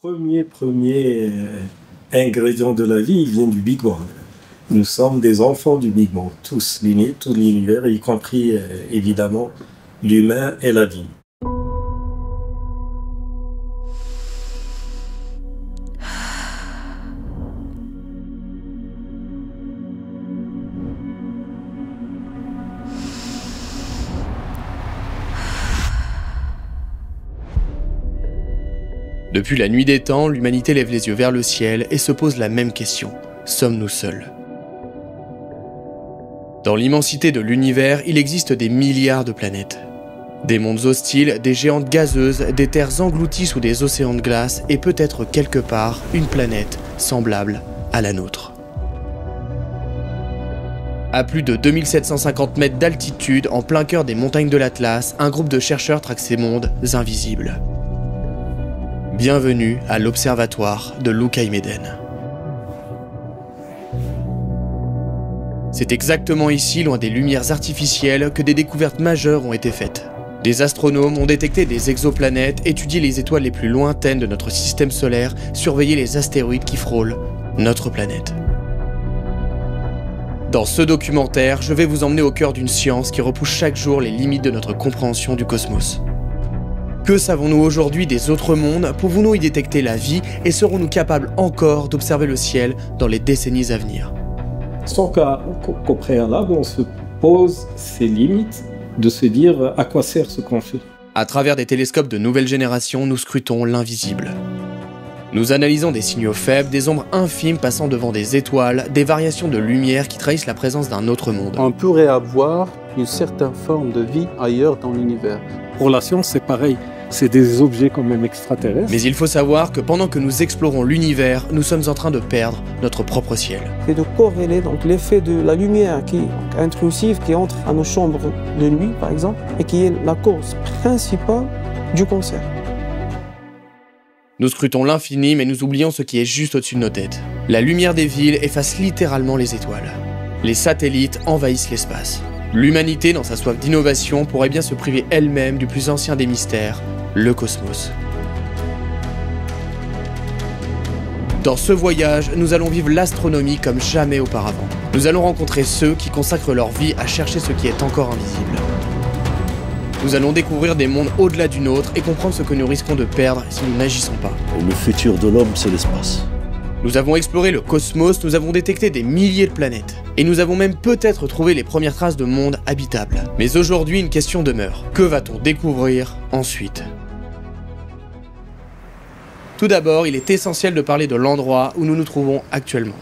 Premier ingrédient de la vie, il vient du Big Bang. Nous sommes des enfants du Big Bang, tous, tout l'univers, y compris évidemment l'humain et la vie. Depuis la nuit des temps, l'humanité lève les yeux vers le ciel et se pose la même question. Sommes-nous seuls ? Dans l'immensité de l'univers, il existe des milliards de planètes. Des mondes hostiles, des géantes gazeuses, des terres englouties sous des océans de glace et peut-être quelque part une planète semblable à la nôtre. À plus de 2750 mètres d'altitude, en plein cœur des montagnes de l'Atlas, un groupe de chercheurs traque ces mondes invisibles. Bienvenue à l'observatoire de Lucaïméden. C'est exactement ici, loin des lumières artificielles, que des découvertes majeures ont été faites. Des astronomes ont détecté des exoplanètes, étudié les étoiles les plus lointaines de notre système solaire, surveillé les astéroïdes qui frôlent notre planète. Dans ce documentaire, je vais vous emmener au cœur d'une science qui repousse chaque jour les limites de notre compréhension du cosmos. Que savons-nous aujourd'hui des autres mondes? Pouvons-nous y détecter la vie? Et serons-nous capables encore d'observer le ciel dans les décennies à venir? Sans qu'au préalable, on se pose ses limites, de se dire à quoi sert ce qu'on fait. À travers des télescopes de nouvelle génération, nous scrutons l'invisible. Nous analysons des signaux faibles, des ombres infimes passant devant des étoiles, des variations de lumière qui trahissent la présence d'un autre monde. On pourrait avoir une certaine forme de vie ailleurs dans l'univers. Pour la science, c'est pareil. C'est des objets quand même extraterrestres. Mais il faut savoir que pendant que nous explorons l'univers, nous sommes en train de perdre notre propre ciel. C'est de corréler donc l'effet de la lumière qui est intrusive, qui entre à nos chambres de nuit par exemple, et qui est la cause principale du cancer. Nous scrutons l'infini, mais nous oublions ce qui est juste au-dessus de nos têtes. La lumière des villes efface littéralement les étoiles. Les satellites envahissent l'espace. L'humanité, dans sa soif d'innovation, pourrait bien se priver elle-même du plus ancien des mystères, le cosmos. Dans ce voyage, nous allons vivre l'astronomie comme jamais auparavant. Nous allons rencontrer ceux qui consacrent leur vie à chercher ce qui est encore invisible. Nous allons découvrir des mondes au-delà du nôtre et comprendre ce que nous risquons de perdre si nous n'agissons pas. Le futur de l'homme, c'est l'espace. Nous avons exploré le cosmos, nous avons détecté des milliers de planètes. Et nous avons même peut-être trouvé les premières traces de mondes habitables. Mais aujourd'hui, une question demeure. Que va-t-on découvrir ensuite ? Tout d'abord, il est essentiel de parler de l'endroit où nous nous trouvons actuellement.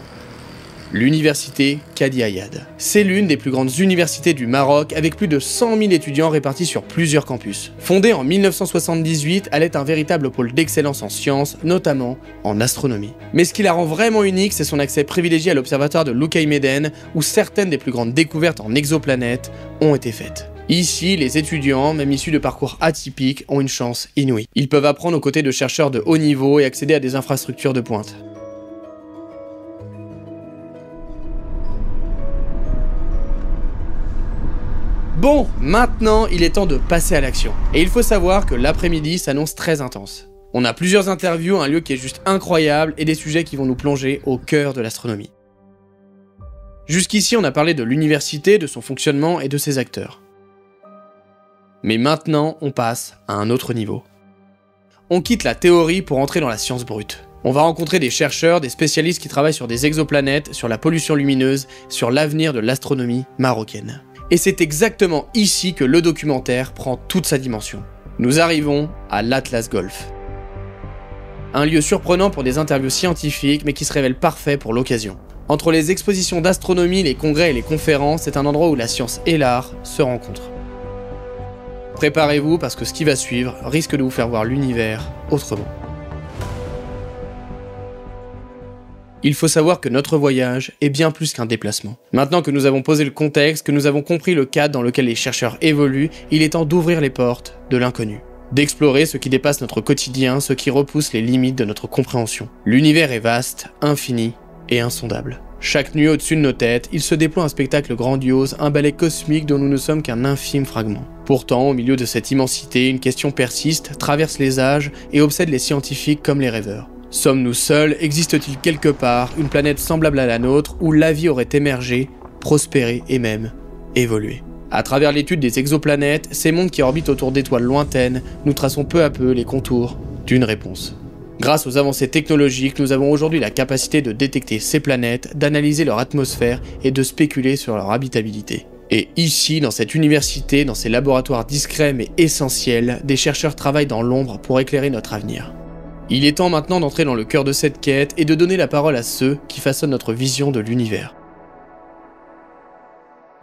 L'université Qadi Ayad. C'est l'une des plus grandes universités du Maroc avec plus de 100 000 étudiants répartis sur plusieurs campus. Fondée en 1978, elle est un véritable pôle d'excellence en sciences, notamment en astronomie. Mais ce qui la rend vraiment unique, c'est son accès privilégié à l'observatoire de Lucaïméden, où certaines des plus grandes découvertes en exoplanètes ont été faites. Ici, les étudiants, même issus de parcours atypiques, ont une chance inouïe. Ils peuvent apprendre aux côtés de chercheurs de haut niveau et accéder à des infrastructures de pointe. Bon, maintenant, il est temps de passer à l'action. Et il faut savoir que l'après-midi s'annonce très intense. On a plusieurs interviews, un lieu qui est juste incroyable et des sujets qui vont nous plonger au cœur de l'astronomie. Jusqu'ici, on a parlé de l'université, de son fonctionnement et de ses acteurs. Mais maintenant, on passe à un autre niveau. On quitte la théorie pour entrer dans la science brute. On va rencontrer des chercheurs, des spécialistes qui travaillent sur des exoplanètes, sur la pollution lumineuse, sur l'avenir de l'astronomie marocaine. Et c'est exactement ici que le documentaire prend toute sa dimension. Nous arrivons à l'Atlas Golf. Un lieu surprenant pour des interviews scientifiques, mais qui se révèle parfait pour l'occasion. Entre les expositions d'astronomie, les congrès et les conférences, c'est un endroit où la science et l'art se rencontrent. Préparez-vous parce que ce qui va suivre risque de vous faire voir l'univers autrement. Il faut savoir que notre voyage est bien plus qu'un déplacement. Maintenant que nous avons posé le contexte, que nous avons compris le cadre dans lequel les chercheurs évoluent, il est temps d'ouvrir les portes de l'inconnu. D'explorer ce qui dépasse notre quotidien, ce qui repousse les limites de notre compréhension. L'univers est vaste, infini et insondable. Chaque nuit au-dessus de nos têtes, il se déploie un spectacle grandiose, un ballet cosmique dont nous ne sommes qu'un infime fragment. Pourtant, au milieu de cette immensité, une question persiste, traverse les âges et obsède les scientifiques comme les rêveurs. Sommes-nous seuls? Existe-t-il quelque part une planète semblable à la nôtre où la vie aurait émergé, prospéré et même évolué? À travers l'étude des exoplanètes, ces mondes qui orbitent autour d'étoiles lointaines, nous traçons peu à peu les contours d'une réponse. Grâce aux avancées technologiques, nous avons aujourd'hui la capacité de détecter ces planètes, d'analyser leur atmosphère et de spéculer sur leur habitabilité. Et ici, dans cette université, dans ces laboratoires discrets mais essentiels, des chercheurs travaillent dans l'ombre pour éclairer notre avenir. Il est temps maintenant d'entrer dans le cœur de cette quête et de donner la parole à ceux qui façonnent notre vision de l'univers.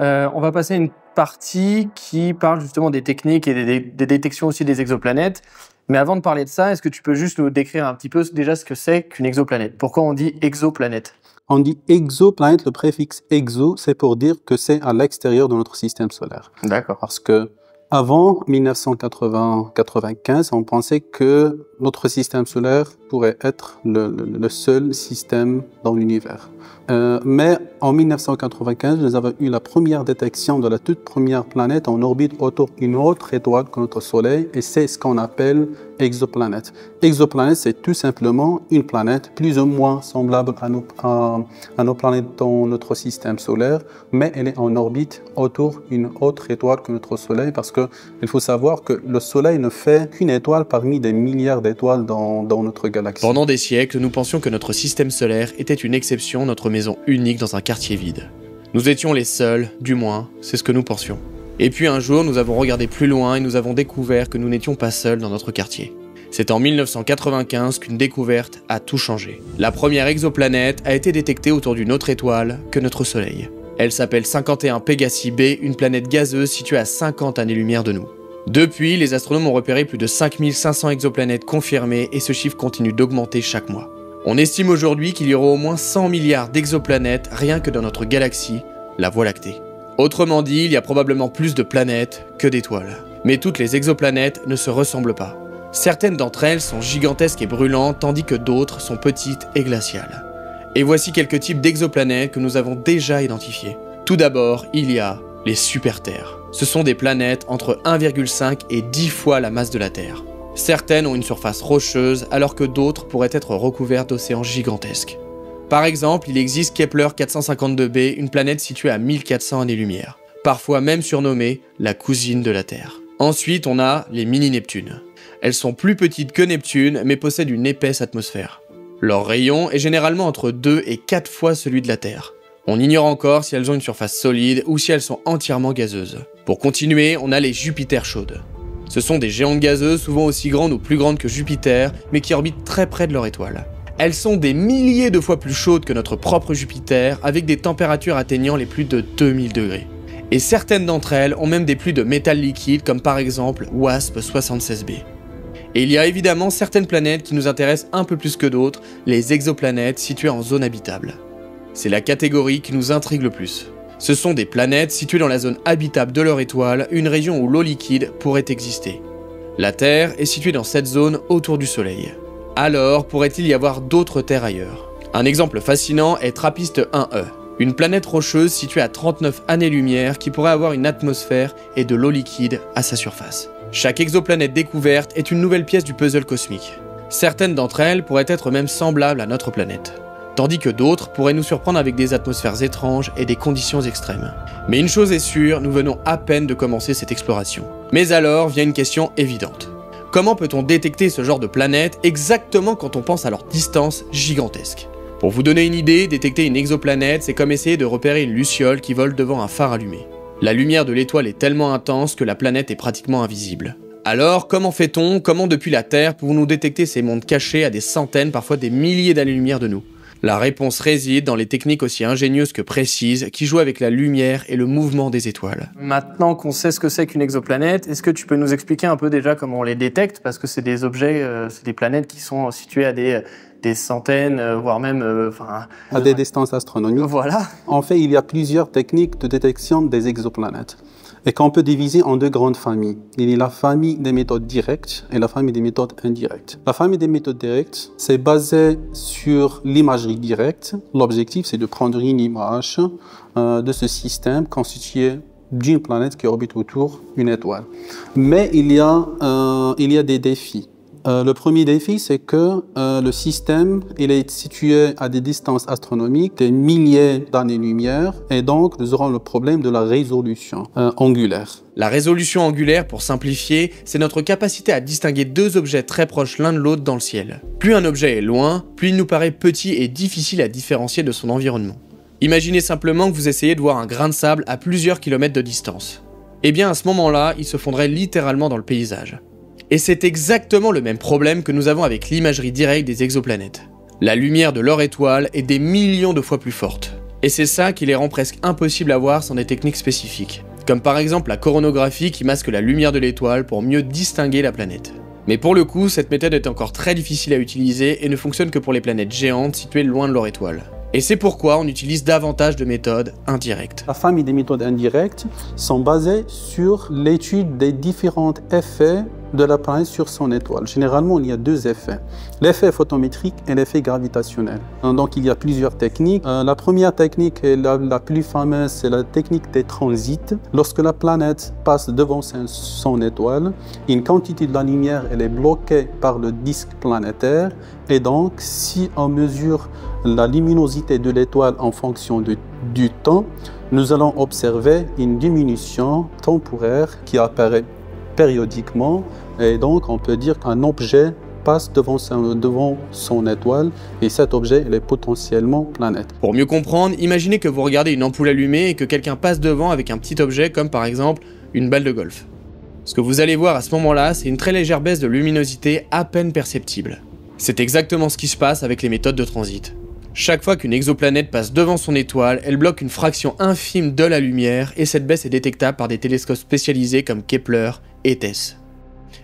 On va passer à une partie qui parle justement des techniques et des détections aussi des exoplanètes. Mais avant de parler de ça, est-ce que tu peux juste nous décrire un petit peu déjà ce que c'est qu'une exoplanète? Pourquoi on dit exoplanète? On dit exoplanète, le préfixe exo, c'est pour dire que c'est à l'extérieur de notre système solaire. D'accord. Parce que avant 1995, on pensait que notre système solaire pourrait être le seul système dans l'univers. Mais en 1995, nous avons eu la première détection de la toute première planète en orbite autour d'une autre étoile que notre Soleil, et c'est ce qu'on appelle exoplanète. Exoplanète, c'est tout simplement une planète plus ou moins semblable à nos planètes dans notre système solaire, mais elle est en orbite autour d'une autre étoile que notre Soleil, parce qu'il faut savoir que le Soleil ne fait qu'une étoile parmi des milliards d'étoiles dans notre galaxie. Pendant des siècles, nous pensions que notre système solaire était une exception, notre maison unique dans un quartier vide. Nous étions les seuls, du moins, c'est ce que nous pensions. Et puis un jour, nous avons regardé plus loin et nous avons découvert que nous n'étions pas seuls dans notre quartier. C'est en 1995 qu'une découverte a tout changé. La première exoplanète a été détectée autour d'une autre étoile que notre Soleil. Elle s'appelle 51 Pégasi b, une planète gazeuse située à 50 années-lumière de nous. Depuis, les astronomes ont repéré plus de 5500 exoplanètes confirmées et ce chiffre continue d'augmenter chaque mois. On estime aujourd'hui qu'il y aura au moins 100 milliards d'exoplanètes rien que dans notre galaxie, la Voie lactée. Autrement dit, il y a probablement plus de planètes que d'étoiles. Mais toutes les exoplanètes ne se ressemblent pas. Certaines d'entre elles sont gigantesques et brûlantes, tandis que d'autres sont petites et glaciales. Et voici quelques types d'exoplanètes que nous avons déjà identifiés. Tout d'abord, il y a les super-terres. Ce sont des planètes entre 1,5 et 10 fois la masse de la Terre. Certaines ont une surface rocheuse, alors que d'autres pourraient être recouvertes d'océans gigantesques. Par exemple, il existe Kepler 452b, une planète située à 1400 années-lumière, parfois même surnommée la cousine de la Terre. Ensuite, on a les mini-Neptunes. Elles sont plus petites que Neptune, mais possèdent une épaisse atmosphère. Leur rayon est généralement entre 2 et 4 fois celui de la Terre. On ignore encore si elles ont une surface solide ou si elles sont entièrement gazeuses. Pour continuer, on a les Jupiter chaudes. Ce sont des géantes gazeuses souvent aussi grandes ou plus grandes que Jupiter, mais qui orbitent très près de leur étoile. Elles sont des milliers de fois plus chaudes que notre propre Jupiter, avec des températures atteignant les plus de 2000 degrés. Et certaines d'entre elles ont même des pluies de métal liquide, comme par exemple WASP-76b. Et il y a évidemment certaines planètes qui nous intéressent un peu plus que d'autres, les exoplanètes situées en zone habitable. C'est la catégorie qui nous intrigue le plus. Ce sont des planètes situées dans la zone habitable de leur étoile, une région où l'eau liquide pourrait exister. La Terre est située dans cette zone autour du Soleil. Alors, pourrait-il y avoir d'autres terres ailleurs? Un exemple fascinant est TRAPPIST 1e, une planète rocheuse située à 39 années-lumière qui pourrait avoir une atmosphère et de l'eau liquide à sa surface. Chaque exoplanète découverte est une nouvelle pièce du puzzle cosmique. Certaines d'entre elles pourraient être même semblables à notre planète, tandis que d'autres pourraient nous surprendre avec des atmosphères étranges et des conditions extrêmes. Mais une chose est sûre, nous venons à peine de commencer cette exploration. Mais alors vient une question évidente. Comment peut-on détecter ce genre de planète exactement quand on pense à leur distance gigantesque? Pour vous donner une idée, détecter une exoplanète, c'est comme essayer de repérer une luciole qui vole devant un phare allumé. La lumière de l'étoile est tellement intense que la planète est pratiquement invisible. Alors, comment fait-on? Comment depuis la Terre pouvons-nous détecter ces mondes cachés à des centaines, parfois des milliers d'années-lumière de nous? La réponse réside dans les techniques aussi ingénieuses que précises qui jouent avec la lumière et le mouvement des étoiles. Maintenant qu'on sait ce que c'est qu'une exoplanète, est-ce que tu peux nous expliquer un peu déjà comment on les détecte? Parce que c'est des objets, c'est des planètes qui sont situées à des centaines, voire même... à des distances astronomiques. Voilà. En fait, il y a plusieurs techniques de détection des exoplanètes et qu'on peut diviser en deux grandes familles. Il y a la famille des méthodes directes et la famille des méthodes indirectes. La famille des méthodes directes, c'est basé sur l'imagerie directe. L'objectif, c'est de prendre une image de ce système constitué d'une planète qui orbite autour d'une étoile. Mais il y a des défis. Le premier défi, c'est que le système il est situé à des distances astronomiques, des milliers d'années-lumière, et donc nous aurons le problème de la résolution angulaire. La résolution angulaire, pour simplifier, c'est notre capacité à distinguer deux objets très proches l'un de l'autre dans le ciel. Plus un objet est loin, plus il nous paraît petit et difficile à différencier de son environnement. Imaginez simplement que vous essayez de voir un grain de sable à plusieurs kilomètres de distance. Eh bien à ce moment-là, il se fondrait littéralement dans le paysage. Et c'est exactement le même problème que nous avons avec l'imagerie directe des exoplanètes. La lumière de leur étoile est des millions de fois plus forte. Et c'est ça qui les rend presque impossibles à voir sans des techniques spécifiques. Comme par exemple la coronographie qui masque la lumière de l'étoile pour mieux distinguer la planète. Mais pour le coup, cette méthode est encore très difficile à utiliser et ne fonctionne que pour les planètes géantes situées loin de leur étoile. Et c'est pourquoi on utilise davantage de méthodes indirectes. La famille des méthodes indirectes sont basées sur l'étude des différents effets de la planète sur son étoile. Généralement, il y a deux effets, l'effet photométrique et l'effet gravitationnel. Donc, il y a plusieurs techniques. La première technique, et la plus fameuse, c'est la technique des transits. Lorsque la planète passe devant son étoile, une quantité de la lumière elle est bloquée par le disque planétaire. Et donc, si on mesure la luminosité de l'étoile en fonction du temps, nous allons observer une diminution temporaire qui apparaît périodiquement. Et donc, on peut dire qu'un objet passe devant son étoile et cet objet il est potentiellement planète. Pour mieux comprendre, imaginez que vous regardez une ampoule allumée et que quelqu'un passe devant avec un petit objet comme par exemple une balle de golf. Ce que vous allez voir à ce moment-là, c'est une très légère baisse de luminosité à peine perceptible. C'est exactement ce qui se passe avec les méthodes de transit. Chaque fois qu'une exoplanète passe devant son étoile, elle bloque une fraction infime de la lumière et cette baisse est détectable par des télescopes spécialisés comme Kepler et TESS.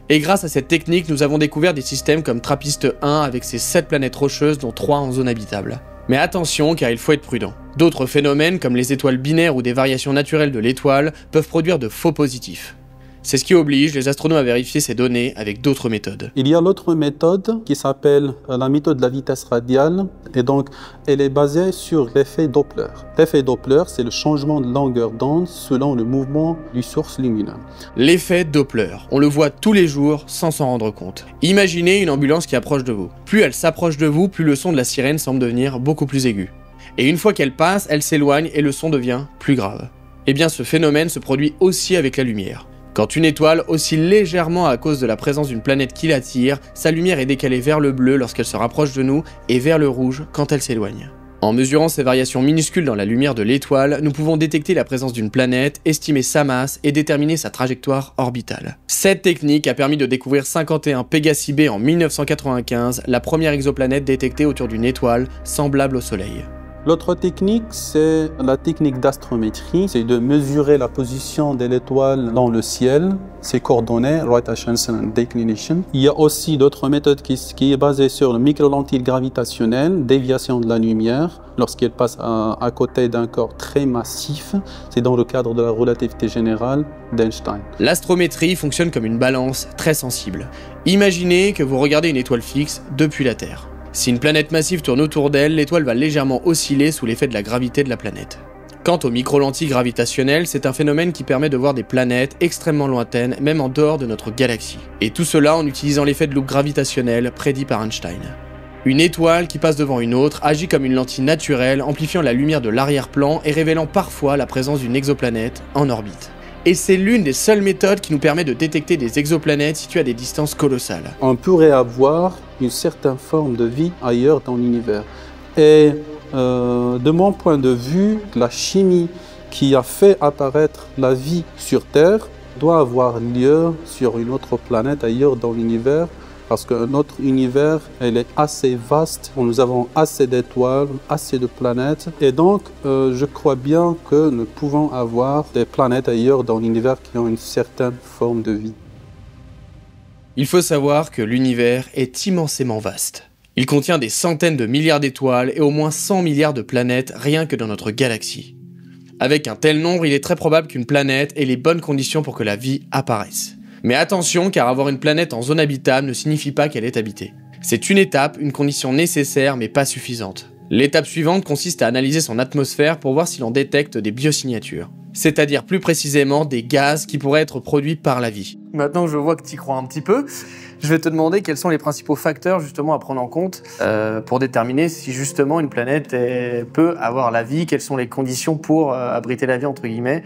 Et grâce à cette technique, nous avons découvert des systèmes comme TRAPPIST 1 avec ses 7 planètes rocheuses dont 3 en zone habitable. Mais attention car il faut être prudent. D'autres phénomènes comme les étoiles binaires ou des variations naturelles de l'étoile peuvent produire de faux positifs. C'est ce qui oblige les astronomes à vérifier ces données avec d'autres méthodes. Il y a l'autre méthode qui s'appelle la méthode de la vitesse radiale et donc elle est basée sur l'effet Doppler. L'effet Doppler, c'est le changement de longueur d'onde selon le mouvement du source lumineux. L'effet Doppler, on le voit tous les jours sans s'en rendre compte. Imaginez une ambulance qui approche de vous. Plus elle s'approche de vous, plus le son de la sirène semble devenir beaucoup plus aigu. Et une fois qu'elle passe, elle s'éloigne et le son devient plus grave. Eh bien ce phénomène se produit aussi avec la lumière. Quand une étoile oscille légèrement à cause de la présence d'une planète qui l'attire, sa lumière est décalée vers le bleu lorsqu'elle se rapproche de nous et vers le rouge quand elle s'éloigne. En mesurant ces variations minuscules dans la lumière de l'étoile, nous pouvons détecter la présence d'une planète, estimer sa masse et déterminer sa trajectoire orbitale. Cette technique a permis de découvrir 51 Pégasi B en 1995, la première exoplanète détectée autour d'une étoile semblable au Soleil. L'autre technique, c'est la technique d'astrométrie, c'est de mesurer la position de l'étoile dans le ciel, ses coordonnées, rotation and declination. Il y a aussi d'autres méthodes qui est basée sur le micro-lentille gravitationnelle, déviation de la lumière, lorsqu'elle passe à côté d'un corps très massif, c'est dans le cadre de la relativité générale d'Einstein. L'astrométrie fonctionne comme une balance très sensible. Imaginez que vous regardez une étoile fixe depuis la Terre. Si une planète massive tourne autour d'elle, l'étoile va légèrement osciller sous l'effet de la gravité de la planète. Quant aux micro-lentilles gravitationnelles, c'est un phénomène qui permet de voir des planètes extrêmement lointaines, même en dehors de notre galaxie. Et tout cela en utilisant l'effet de loupe gravitationnelle prédit par Einstein. Une étoile qui passe devant une autre agit comme une lentille naturelle, amplifiant la lumière de l'arrière-plan et révélant parfois la présence d'une exoplanète en orbite. Et c'est l'une des seules méthodes qui nous permet de détecter des exoplanètes situées à des distances colossales. On pourrait avoir une certaine forme de vie ailleurs dans l'univers. Et de mon point de vue, la chimie qui a fait apparaître la vie sur Terre doit avoir lieu sur une autre planète ailleurs dans l'univers. Parce que notre univers, elle est assez vaste, nous avons assez d'étoiles, assez de planètes. Et donc, je crois bien que nous pouvons avoir des planètes ailleurs dans l'univers qui ont une certaine forme de vie. Il faut savoir que l'univers est immensément vaste. Il contient des centaines de milliards d'étoiles et au moins 100 milliards de planètes rien que dans notre galaxie. Avec un tel nombre, il est très probable qu'une planète ait les bonnes conditions pour que la vie apparaisse. Mais attention, car avoir une planète en zone habitable ne signifie pas qu'elle est habitée. C'est une étape, une condition nécessaire mais pas suffisante. L'étape suivante consiste à analyser son atmosphère pour voir si l'on détecte des biosignatures. c'est-à-dire plus précisément des gaz qui pourraient être produits par la vie. Maintenant que je vois que tu y crois un petit peu, je vais te demander quels sont les principaux facteurs justement à prendre en compte pour déterminer si justement une planète peut avoir la vie, quelles sont les conditions pour abriter la vie entre guillemets,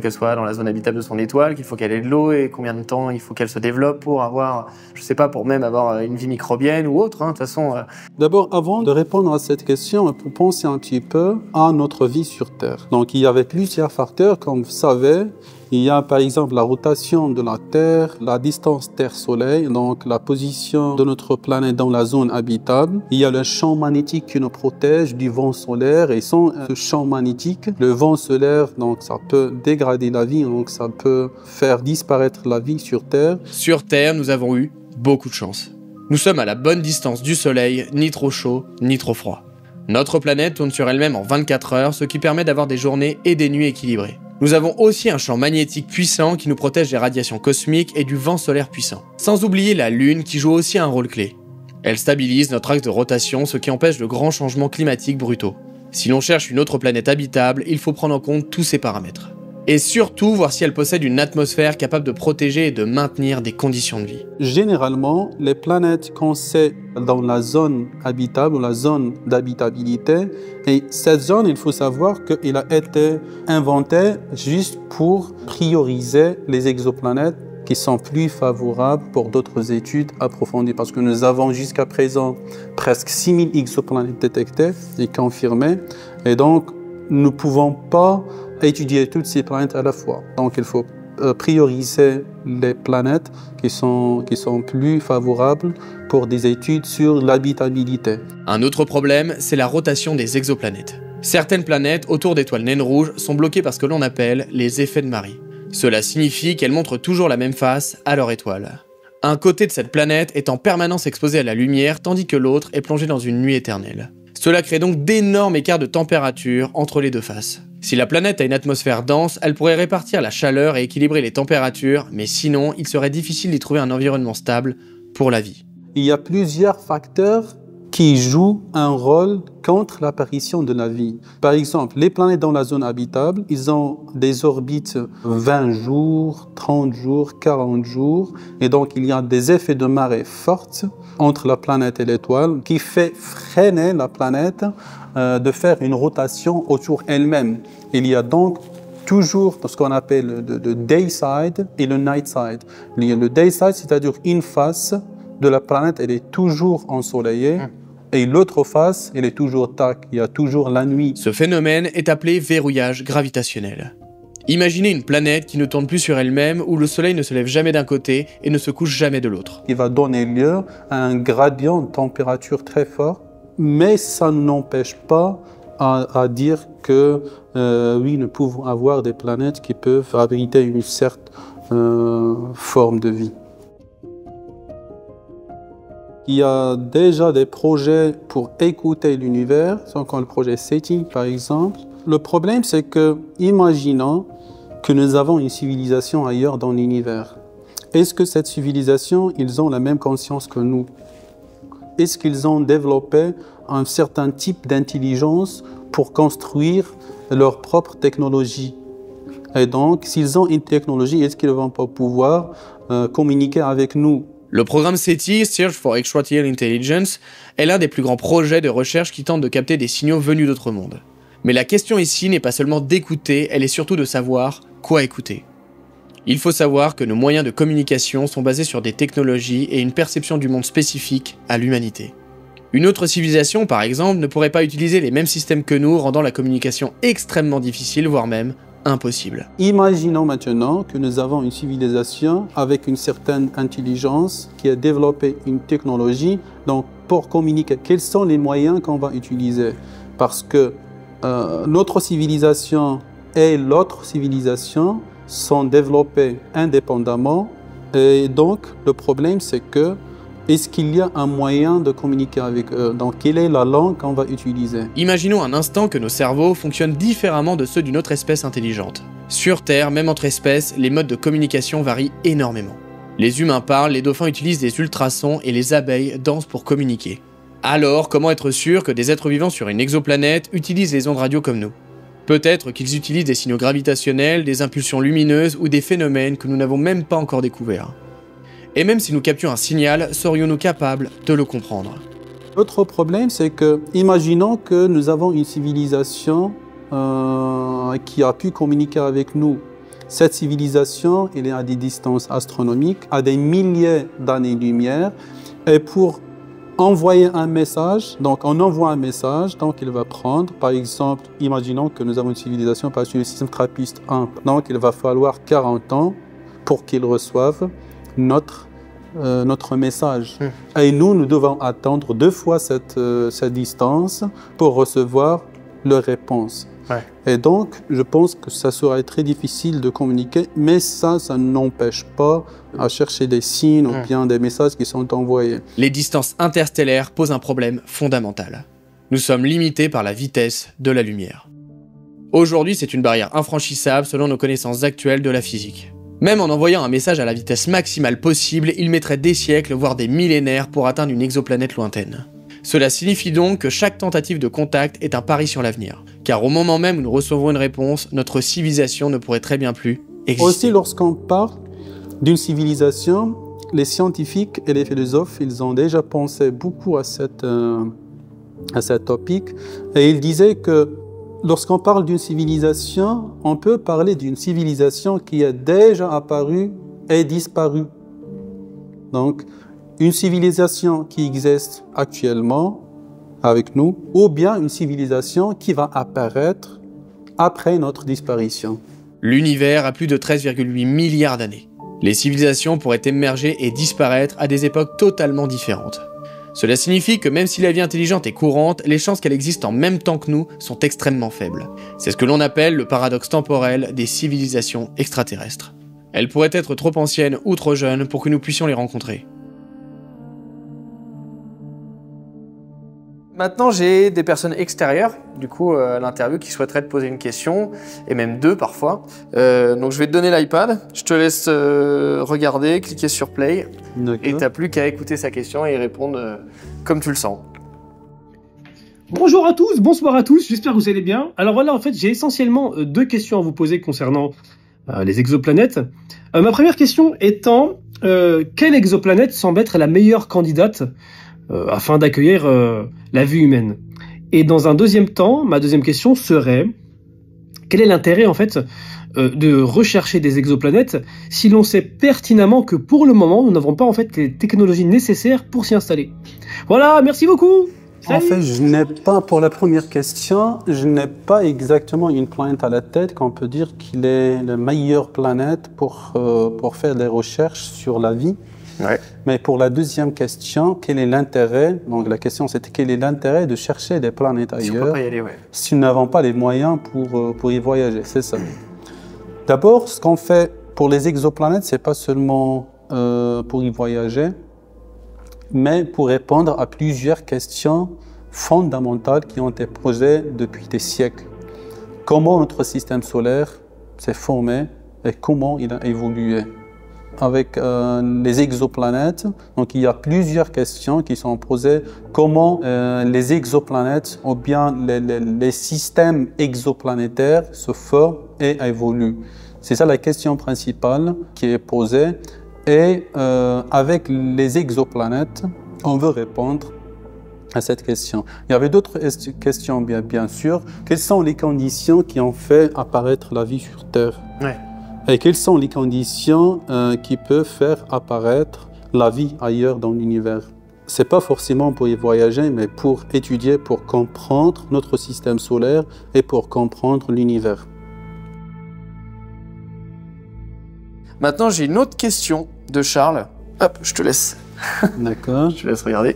qu'elle soit dans la zone habitable de son étoile, qu'il faut qu'elle ait de l'eau et combien de temps il faut qu'elle se développe pour avoir, je sais pas, pour même avoir une vie microbienne ou autre, hein, de toute façon. D'abord, avant de répondre à cette question, il faut penser un petit peu à notre vie sur Terre. Donc, il y avait plusieurs facteurs, comme vous savez. Il y a par exemple la rotation de la Terre, la distance Terre-Soleil, donc la position de notre planète dans la zone habitable. Il y a le champ magnétique qui nous protège du vent solaire et sans ce champ magnétique, le vent solaire, donc ça peut dégrader la vie, donc ça peut faire disparaître la vie sur Terre. Sur Terre, nous avons eu beaucoup de chance. Nous sommes à la bonne distance du Soleil, ni trop chaud, ni trop froid. Notre planète tourne sur elle-même en 24 heures, ce qui permet d'avoir des journées et des nuits équilibrées. Nous avons aussi un champ magnétique puissant qui nous protège des radiations cosmiques et du vent solaire puissant. Sans oublier la Lune qui joue aussi un rôle clé. Elle stabilise notre axe de rotation, ce qui empêche de grands changements climatiques brutaux. Si l'on cherche une autre planète habitable, il faut prendre en compte tous ces paramètres. Et surtout, voir si elle possède une atmosphère capable de protéger et de maintenir des conditions de vie. Généralement, les planètes qu'on sait dans la zone habitable ou la zone d'habitabilité, et cette zone, il faut savoir qu'elle a été inventée juste pour prioriser les exoplanètes qui sont plus favorables pour d'autres études approfondies. Parce que nous avons jusqu'à présent presque 6000 exoplanètes détectées et confirmées. Et donc, nous ne pouvons pas étudier toutes ces planètes à la fois. Donc, il faut prioriser les planètes qui sont plus favorables pour des études sur l'habitabilité. Un autre problème, c'est la rotation des exoplanètes. Certaines planètes autour d'étoiles naines rouges sont bloquées par ce que l'on appelle les effets de Marie. Cela signifie qu'elles montrent toujours la même face à leur étoile. Un côté de cette planète est en permanence exposé à la lumière, tandis que l'autre est plongé dans une nuit éternelle. Cela crée donc d'énormes écarts de température entre les deux faces. Si la planète a une atmosphère dense, elle pourrait répartir la chaleur et équilibrer les températures, mais sinon, il serait difficile d'y trouver un environnement stable pour la vie. Il y a plusieurs facteurs qui jouent un rôle contre l'apparition de la vie. Par exemple, les planètes dans la zone habitable, ils ont des orbites 20 jours, 30 jours, 40 jours, et donc il y a des effets de marée fortes entre la planète et l'étoile qui fait freiner la planète de faire une rotation autour elle-même. Il y a donc toujours ce qu'on appelle le day side et le night side. Le day side, c'est-à-dire une face de la planète, elle est toujours ensoleillée. Et l'autre face, elle est toujours tac, il y a toujours la nuit. Ce phénomène est appelé verrouillage gravitationnel. Imaginez une planète qui ne tourne plus sur elle-même, où le soleil ne se lève jamais d'un côté et ne se couche jamais de l'autre. Il va donner lieu à un gradient de température très fort, mais ça n'empêche pas à dire que oui, nous pouvons avoir des planètes qui peuvent abriter une certaine forme de vie. Il y a déjà des projets pour écouter l'univers, c'est comme le projet SETI par exemple. Le problème, c'est que, imaginons que nous avons une civilisation ailleurs dans l'univers. Est-ce que cette civilisation, ils ont la même conscience que nous? Est-ce qu'ils ont développé un certain type d'intelligence pour construire leur propre technologie? Et donc, s'ils ont une technologie, est-ce qu'ils ne vont pas pouvoir communiquer avec nous? Le programme SETI, Search for Extraterrestrial Intelligence, est l'un des plus grands projets de recherche qui tente de capter des signaux venus d'autres mondes. Mais la question ici n'est pas seulement d'écouter, elle est surtout de savoir quoi écouter. Il faut savoir que nos moyens de communication sont basés sur des technologies et une perception du monde spécifique à l'humanité. Une autre civilisation, par exemple, ne pourrait pas utiliser les mêmes systèmes que nous, rendant la communication extrêmement difficile, voire même impossible. Imaginons maintenant que nous avons une civilisation avec une certaine intelligence qui a développé une technologie. Donc, pour communiquer, quels sont les moyens qu'on va utiliser? Parce que notre civilisation et l'autre civilisation sont développées indépendamment. Et donc, le problème, c'est que est-ce qu'il y a un moyen de communiquer avec eux? Donc, quelle est la langue qu'on va utiliser? Imaginons un instant que nos cerveaux fonctionnent différemment de ceux d'une autre espèce intelligente. Sur Terre, même entre espèces, les modes de communication varient énormément. Les humains parlent, les dauphins utilisent des ultrasons et les abeilles dansent pour communiquer. Alors, comment être sûr que des êtres vivants sur une exoplanète utilisent les ondes radio comme nous? Peut-être qu'ils utilisent des signaux gravitationnels, des impulsions lumineuses ou des phénomènes que nous n'avons même pas encore découverts. Et même si nous captions un signal, serions-nous capables de le comprendre? L'autre problème, c'est que, imaginons que nous avons une civilisation qui a pu communiquer avec nous. Cette civilisation, elle est à des distances astronomiques, à des milliers d'années-lumière, et pour envoyer un message, donc on envoie un message, donc il va prendre, par exemple, imaginons que nous avons une civilisation par le système TRAPPIST 1, donc il va falloir 40 ans pour qu'ils reçoivent notre message. Et nous devons attendre 2 fois cette distance pour recevoir leur réponse. Ouais. Et donc, je pense que ça serait très difficile de communiquer, mais ça n'empêche pas à chercher des signes ou bien des messages qui sont envoyés. Les distances interstellaires posent un problème fondamental. Nous sommes limités par la vitesse de la lumière. Aujourd'hui, c'est une barrière infranchissable selon nos connaissances actuelles de la physique. Même en envoyant un message à la vitesse maximale possible, il mettrait des siècles, voire des millénaires pour atteindre une exoplanète lointaine. Cela signifie donc que chaque tentative de contact est un pari sur l'avenir. Car au moment même où nous recevons une réponse, notre civilisation ne pourrait très bien plus exister. Aussi, lorsqu'on parle d'une civilisation, les scientifiques et les philosophes, ils ont déjà pensé beaucoup à cette topic. Et ils disaient que lorsqu'on parle d'une civilisation, on peut parler d'une civilisation qui est déjà apparue et disparue. Donc, une civilisation qui existe actuellement avec nous, ou bien une civilisation qui va apparaître après notre disparition. L'univers a plus de 13,8 milliards d'années. Les civilisations pourraient émerger et disparaître à des époques totalement différentes. Cela signifie que même si la vie intelligente est courante, les chances qu'elle existe en même temps que nous sont extrêmement faibles. C'est ce que l'on appelle le paradoxe temporel des civilisations extraterrestres. Elles pourraient être trop anciennes ou trop jeunes pour que nous puissions les rencontrer. Maintenant, j'ai des personnes extérieures, du coup, à l'interview, qui souhaiteraient te poser une question, et même 2 parfois. Donc je vais te donner l'iPad, je te laisse regarder, cliquer sur Play, et t'as plus qu'à écouter sa question et y répondre comme tu le sens. Bonjour à tous, bonsoir à tous, j'espère que vous allez bien. Alors voilà, en fait, j'ai essentiellement 2 questions à vous poser concernant les exoplanètes. Ma première question étant, quelle exoplanète semble être la meilleure candidate afin d'accueillir la vie humaine? Et dans un deuxième temps, ma deuxième question serait, quel est l'intérêt en fait de rechercher des exoplanètes si l'on sait pertinemment que pour le moment, nous n'avons pas en fait les technologies nécessaires pour s'y installer? Voilà, merci beaucoup. En fait, je n'ai pas, pour la première question, je n'ai pas exactement une planète à la tête qu'on peut dire qu'il est la meilleure planète pour faire des recherches sur la vie. Ouais. Mais pour la deuxième question, quel est l'intérêt? Donc la question c'était quel est l'intérêt de chercher des planètes ailleurs si on peut pas y aller, ouais. Si nous n'avons pas les moyens pour y voyager, c'est ça. D'abord, ce qu'on fait pour les exoplanètes, c'est pas seulement pour y voyager, mais pour répondre à plusieurs questions fondamentales qui ont été posées depuis des siècles. Comment notre système solaire s'est formé et comment il a évolué? Avec les exoplanètes, donc il y a plusieurs questions qui sont posées. Comment les exoplanètes ou bien les systèmes exoplanétaires se forment et évoluent? C'est ça la question principale qui est posée. Et avec les exoplanètes, on veut répondre à cette question. Il y avait d'autres questions, bien sûr. Quelles sont les conditions qui ont fait apparaître la vie sur Terre? Ouais. Et quelles sont les conditions qui peuvent faire apparaître la vie ailleurs dans l'univers? C'est pas forcément pour y voyager, mais pour étudier, pour comprendre notre système solaire et pour comprendre l'univers. Maintenant, j'ai une autre question de Charles. Hop, je te laisse. D'accord. Je te laisse regarder.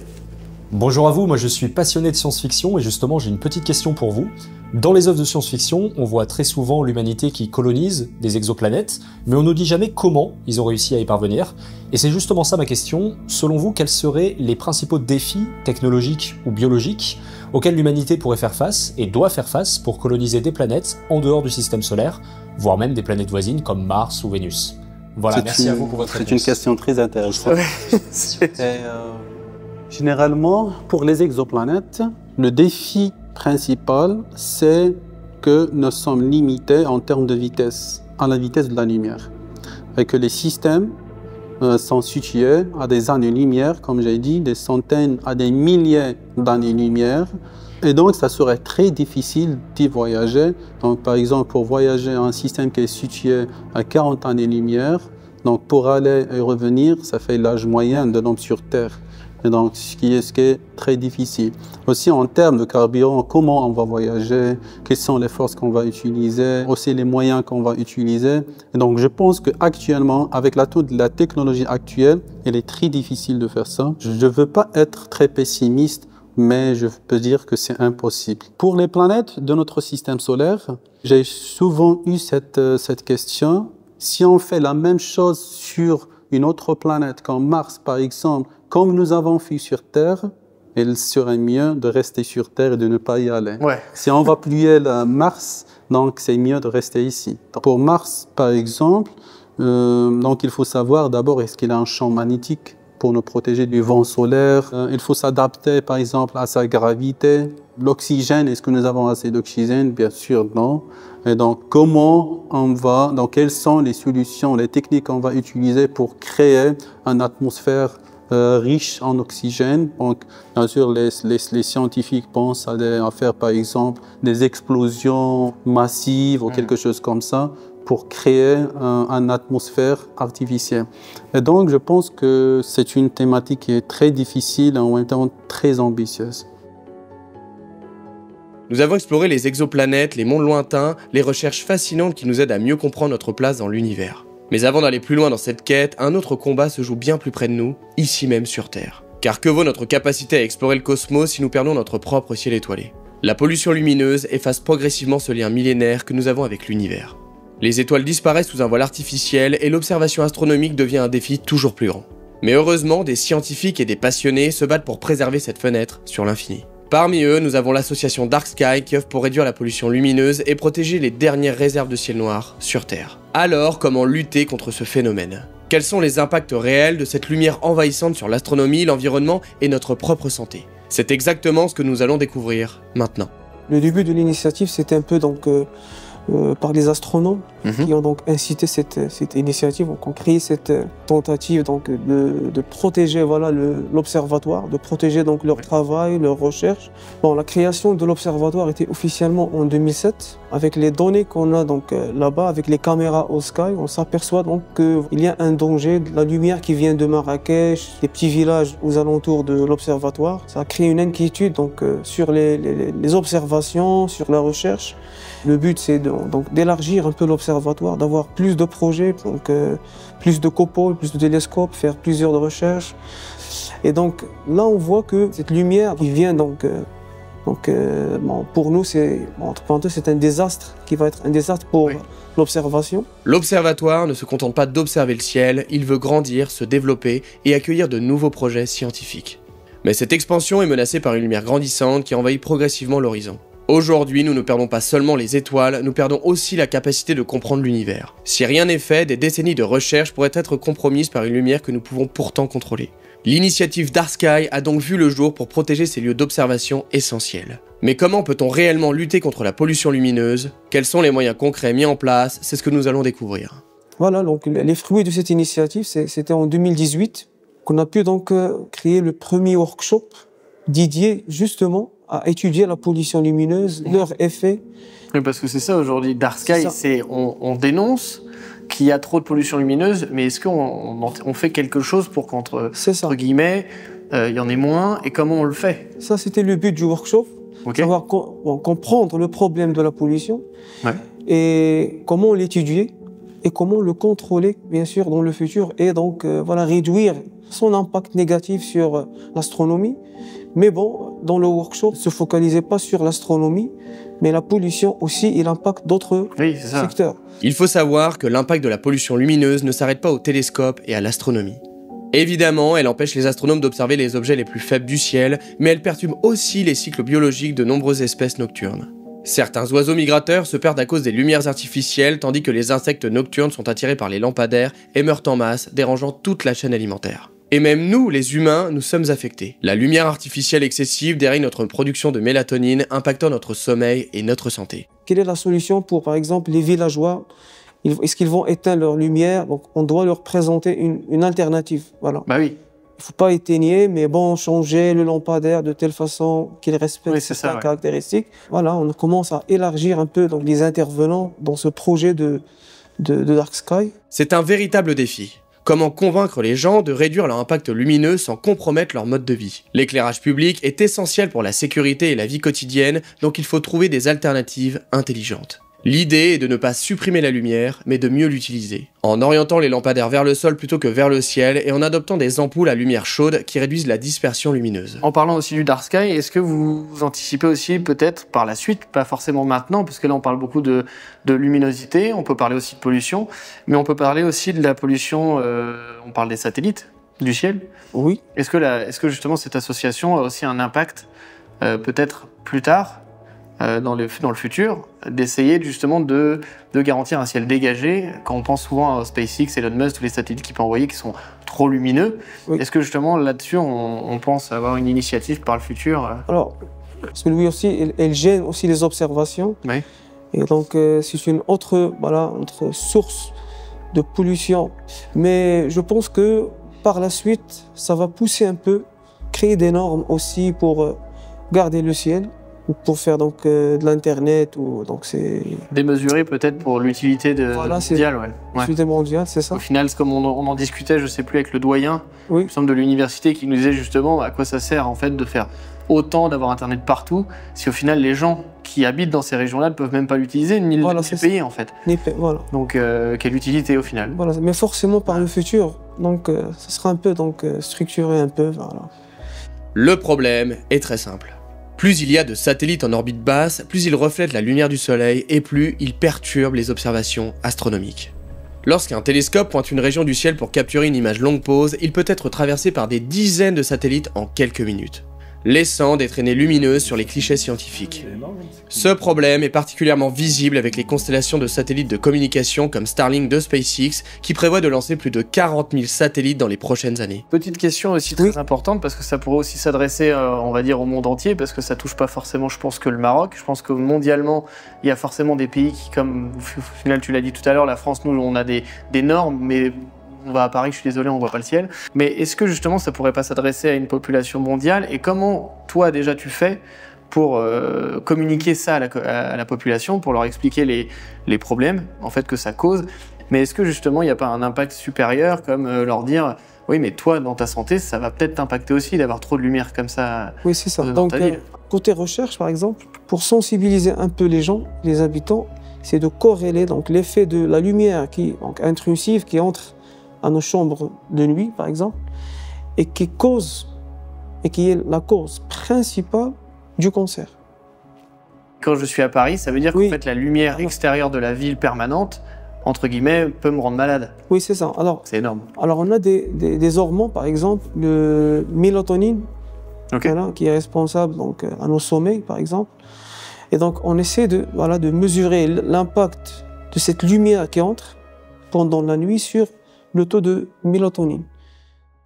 Bonjour à vous, moi je suis passionné de science-fiction et justement j'ai une petite question pour vous. Dans les œuvres de science-fiction, on voit très souvent l'humanité qui colonise des exoplanètes, mais on ne dit jamais comment ils ont réussi à y parvenir. Et c'est justement ça ma question. Selon vous, quels seraient les principaux défis technologiques ou biologiques auxquels l'humanité pourrait faire face et doit faire face pour coloniser des planètes en dehors du système solaire, voire même des planètes voisines comme Mars ou Vénus? Voilà, merci à vous pour votre réponse. C'est une question très intéressante. Généralement, pour les exoplanètes, le défi principal, c'est que nous sommes limités en termes de vitesse, à la vitesse de la lumière. Et que les systèmes sont situés à des années-lumière, comme j'ai dit, des centaines à des milliers d'années-lumière. Et donc, ça serait très difficile d'y voyager. Donc, par exemple, pour voyager à un système qui est situé à 40 années-lumière, donc pour aller et revenir, ça fait l'âge moyen de l'homme sur Terre. Et donc, ce qui est très difficile. Aussi, en termes de carburant, comment on va voyager, quelles sont les forces qu'on va utiliser, aussi les moyens qu'on va utiliser. Et donc, je pense qu'actuellement, avec la technologie actuelle, il est très difficile de faire ça. Je ne veux pas être très pessimiste, mais je peux dire que c'est impossible. Pour les planètes de notre système solaire, j'ai souvent eu cette question. Si on fait la même chose sur une autre planète, comme Mars par exemple, comme nous avons fait sur Terre, il serait mieux de rester sur Terre et de ne pas y aller. Ouais. Si on va plier la Mars, donc c'est mieux de rester ici. Pour Mars par exemple, donc il faut savoir d'abord est-ce qu'il a un champ magnétique pour nous protéger du vent solaire. Il faut s'adapter par exemple à sa gravité. L'oxygène, est-ce que nous avons assez d'oxygène? Bien sûr, non. Et donc, comment on va, donc quelles sont les solutions, les techniques qu'on va utiliser pour créer une atmosphère riche en oxygène? Donc, bien sûr, les scientifiques pensent à faire par exemple des explosions massives ou quelque chose comme ça pour créer une atmosphère artificielle. Et donc, je pense que c'est une thématique qui est très difficile et en même temps très ambitieuse. Nous avons exploré les exoplanètes, les mondes lointains, les recherches fascinantes qui nous aident à mieux comprendre notre place dans l'univers. Mais avant d'aller plus loin dans cette quête, un autre combat se joue bien plus près de nous, ici même sur Terre. Car que vaut notre capacité à explorer le cosmos si nous perdons notre propre ciel étoilé? La pollution lumineuse efface progressivement ce lien millénaire que nous avons avec l'univers. Les étoiles disparaissent sous un voile artificiel et l'observation astronomique devient un défi toujours plus grand. Mais heureusement, des scientifiques et des passionnés se battent pour préserver cette fenêtre sur l'infini. Parmi eux, nous avons l'association Dark Sky qui œuvre pour réduire la pollution lumineuse et protéger les dernières réserves de ciel noir sur Terre. Alors, comment lutter contre ce phénomène? Quels sont les impacts réels de cette lumière envahissante sur l'astronomie, l'environnement et notre propre santé? C'est exactement ce que nous allons découvrir maintenant. Le début de l'initiative, c'était un peu par les astronomes qui ont donc incité cette initiative, donc ont créé cette tentative donc de protéger l'observatoire, de protéger donc leur travail, leur recherche. Bon, la création de l'observatoire était officiellement en 2007. Avec les données qu'on a donc là-bas, avec les caméras au sky, on s'aperçoit donc qu'il y a un danger de la lumière qui vient de Marrakech, des petits villages aux alentours de l'observatoire. Ça a créé une inquiétude donc sur les observations, sur la recherche. Le but, c'est d'élargir un peu l'observatoire, d'avoir plus de projets, donc plus de copoles, plus de télescopes, faire plusieurs recherches. Et donc là, on voit que cette lumière qui vient pour nous, entre parenthèses, c'est un désastre qui va être un désastre pour l'observation. L'observatoire ne se contente pas d'observer le ciel, il veut grandir, se développer et accueillir de nouveaux projets scientifiques. Mais cette expansion est menacée par une lumière grandissante qui envahit progressivement l'horizon. Aujourd'hui, nous ne perdons pas seulement les étoiles, nous perdons aussi la capacité de comprendre l'univers. Si rien n'est fait, des décennies de recherche pourraient être compromises par une lumière que nous pouvons pourtant contrôler. L'initiative Dark Sky a donc vu le jour pour protéger ces lieux d'observation essentiels. Mais comment peut-on réellement lutter contre la pollution lumineuse? Quels sont les moyens concrets mis en place? C'est ce que nous allons découvrir. Voilà, donc les fruits de cette initiative, c'était en 2018 qu'on a pu donc créer le premier workshop dédié justement à étudier la pollution lumineuse, leurs effets. Oui, parce que c'est ça aujourd'hui, Dark Sky, on dénonce qu'il y a trop de pollution lumineuse, mais est-ce qu'on fait quelque chose pour qu'entre guillemets, il y en ait moins, et comment on le fait? Ça, c'était le but du workshop, savoir comprendre le problème de la pollution, et comment l'étudier, et comment le contrôler, bien sûr, dans le futur, et donc réduire son impact négatif sur l'astronomie. Mais bon, dans le workshop, ne se focalisait pas sur l'astronomie, mais la pollution aussi, il impacte d'autres secteurs. Il faut savoir que l'impact de la pollution lumineuse ne s'arrête pas au télescope et à l'astronomie. Évidemment, elle empêche les astronomes d'observer les objets les plus faibles du ciel, mais elle perturbe aussi les cycles biologiques de nombreuses espèces nocturnes. Certains oiseaux migrateurs se perdent à cause des lumières artificielles, tandis que les insectes nocturnes sont attirés par les lampadaires et meurent en masse, dérangeant toute la chaîne alimentaire. Et même nous, les humains, nous sommes affectés. La lumière artificielle excessive dérègle notre production de mélatonine, impactant notre sommeil et notre santé. Quelle est la solution pour, par exemple, les villageois? Est-ce qu'ils vont éteindre leur lumière? Donc, on doit leur présenter une alternative. Voilà. Bah oui. Il ne faut pas éteigner, mais bon, changer le lampadaire de telle façon qu'il respecte certaines caractéristiques. Voilà, on commence à élargir un peu donc, les intervenants dans ce projet de Dark Sky. C'est un véritable défi. Comment convaincre les gens de réduire leur impact lumineux sans compromettre leur mode de vie? L'éclairage public est essentiel pour la sécurité et la vie quotidienne, donc il faut trouver des alternatives intelligentes. L'idée est de ne pas supprimer la lumière, mais de mieux l'utiliser, en orientant les lampadaires vers le sol plutôt que vers le ciel et en adoptant des ampoules à lumière chaude qui réduisent la dispersion lumineuse. En parlant aussi du Dark Sky, est-ce que vous anticipez aussi peut-être par la suite, pas forcément maintenant, parce que là on parle beaucoup de luminosité, on peut parler aussi de pollution, mais on peut parler aussi de la pollution, on parle des satellites, du ciel. Oui. Est-ce que justement cette association a aussi un impact, peut-être plus tard, dans le futur, d'essayer justement de garantir un ciel dégagé, quand on pense souvent à SpaceX, Elon Musk, tous les satellites qu'il peut envoyer qui sont trop lumineux. Oui. Est-ce que justement là-dessus on pense avoir une initiative par le futur? Alors, parce que lui aussi, elle gêne aussi les observations. Oui. Et donc c'est une autre source de pollution. Mais je pense que par la suite, ça va pousser un peu, créer des normes aussi pour garder le ciel. Pour faire donc de l'internet ou donc c'est démesuré peut-être pour l'utilité mondiale, ouais. L'utilité mondiale, c'est ça. Au final, c'est comme on en discutait, je sais plus, avec le doyen, oui, il me semble, de l'université, qui nous disait justement à quoi ça sert en fait de faire autant, d'avoir internet partout, si au final les gens qui habitent dans ces régions-là ne peuvent même pas l'utiliser ni le payer en fait. Voilà. Donc quelle utilité au final? Voilà, mais forcément par le futur, donc ça sera un peu structuré un peu. Voilà. Le problème est très simple. Plus il y a de satellites en orbite basse, plus ils reflètent la lumière du soleil et plus ils perturbent les observations astronomiques. Lorsqu'un télescope pointe une région du ciel pour capturer une image longue pause, il peut être traversé par des dizaines de satellites en quelques minutes, laissant des traînées lumineuses sur les clichés scientifiques. Ce problème est particulièrement visible avec les constellations de satellites de communication comme Starlink de SpaceX, qui prévoit de lancer plus de 40 000 satellites dans les prochaines années. Petite question aussi très importante, parce que ça pourrait aussi s'adresser, on va dire, au monde entier, parce que ça touche pas forcément, je pense, que le Maroc. Je pense que mondialement, il y a forcément des pays qui, comme au final tu l'as dit tout à l'heure, la France, nous, on a des normes, mais on va à Paris, je suis désolé, on voit pas le ciel. Mais est-ce que justement ça pourrait pas s'adresser à une population mondiale? Et comment toi déjà tu fais pour communiquer ça à la population, pour leur expliquer les problèmes en fait que ça cause? Mais est-ce que justement il n'y a pas un impact supérieur, comme leur dire oui mais toi dans ta santé ça va peut-être t'impacter aussi d'avoir trop de lumière comme ça? Oui, c'est ça. Donc côté recherche par exemple, pour sensibiliser un peu les gens, les habitants, c'est de corréler donc l'effet de la lumière intrusive qui entre à nos chambres de nuit, par exemple, et qui est la cause principale du cancer. Quand je suis à Paris, ça veut dire qu'en fait la lumière extérieure de la ville permanente, entre guillemets, peut me rendre malade. Oui, c'est ça. Alors, c'est énorme. Alors on a des hormones, par exemple, le mélatonine, voilà, qui est responsable donc à nos sommeils, par exemple. Et donc on essaie de mesurer l'impact de cette lumière qui entre pendant la nuit sur le taux de mélatonine.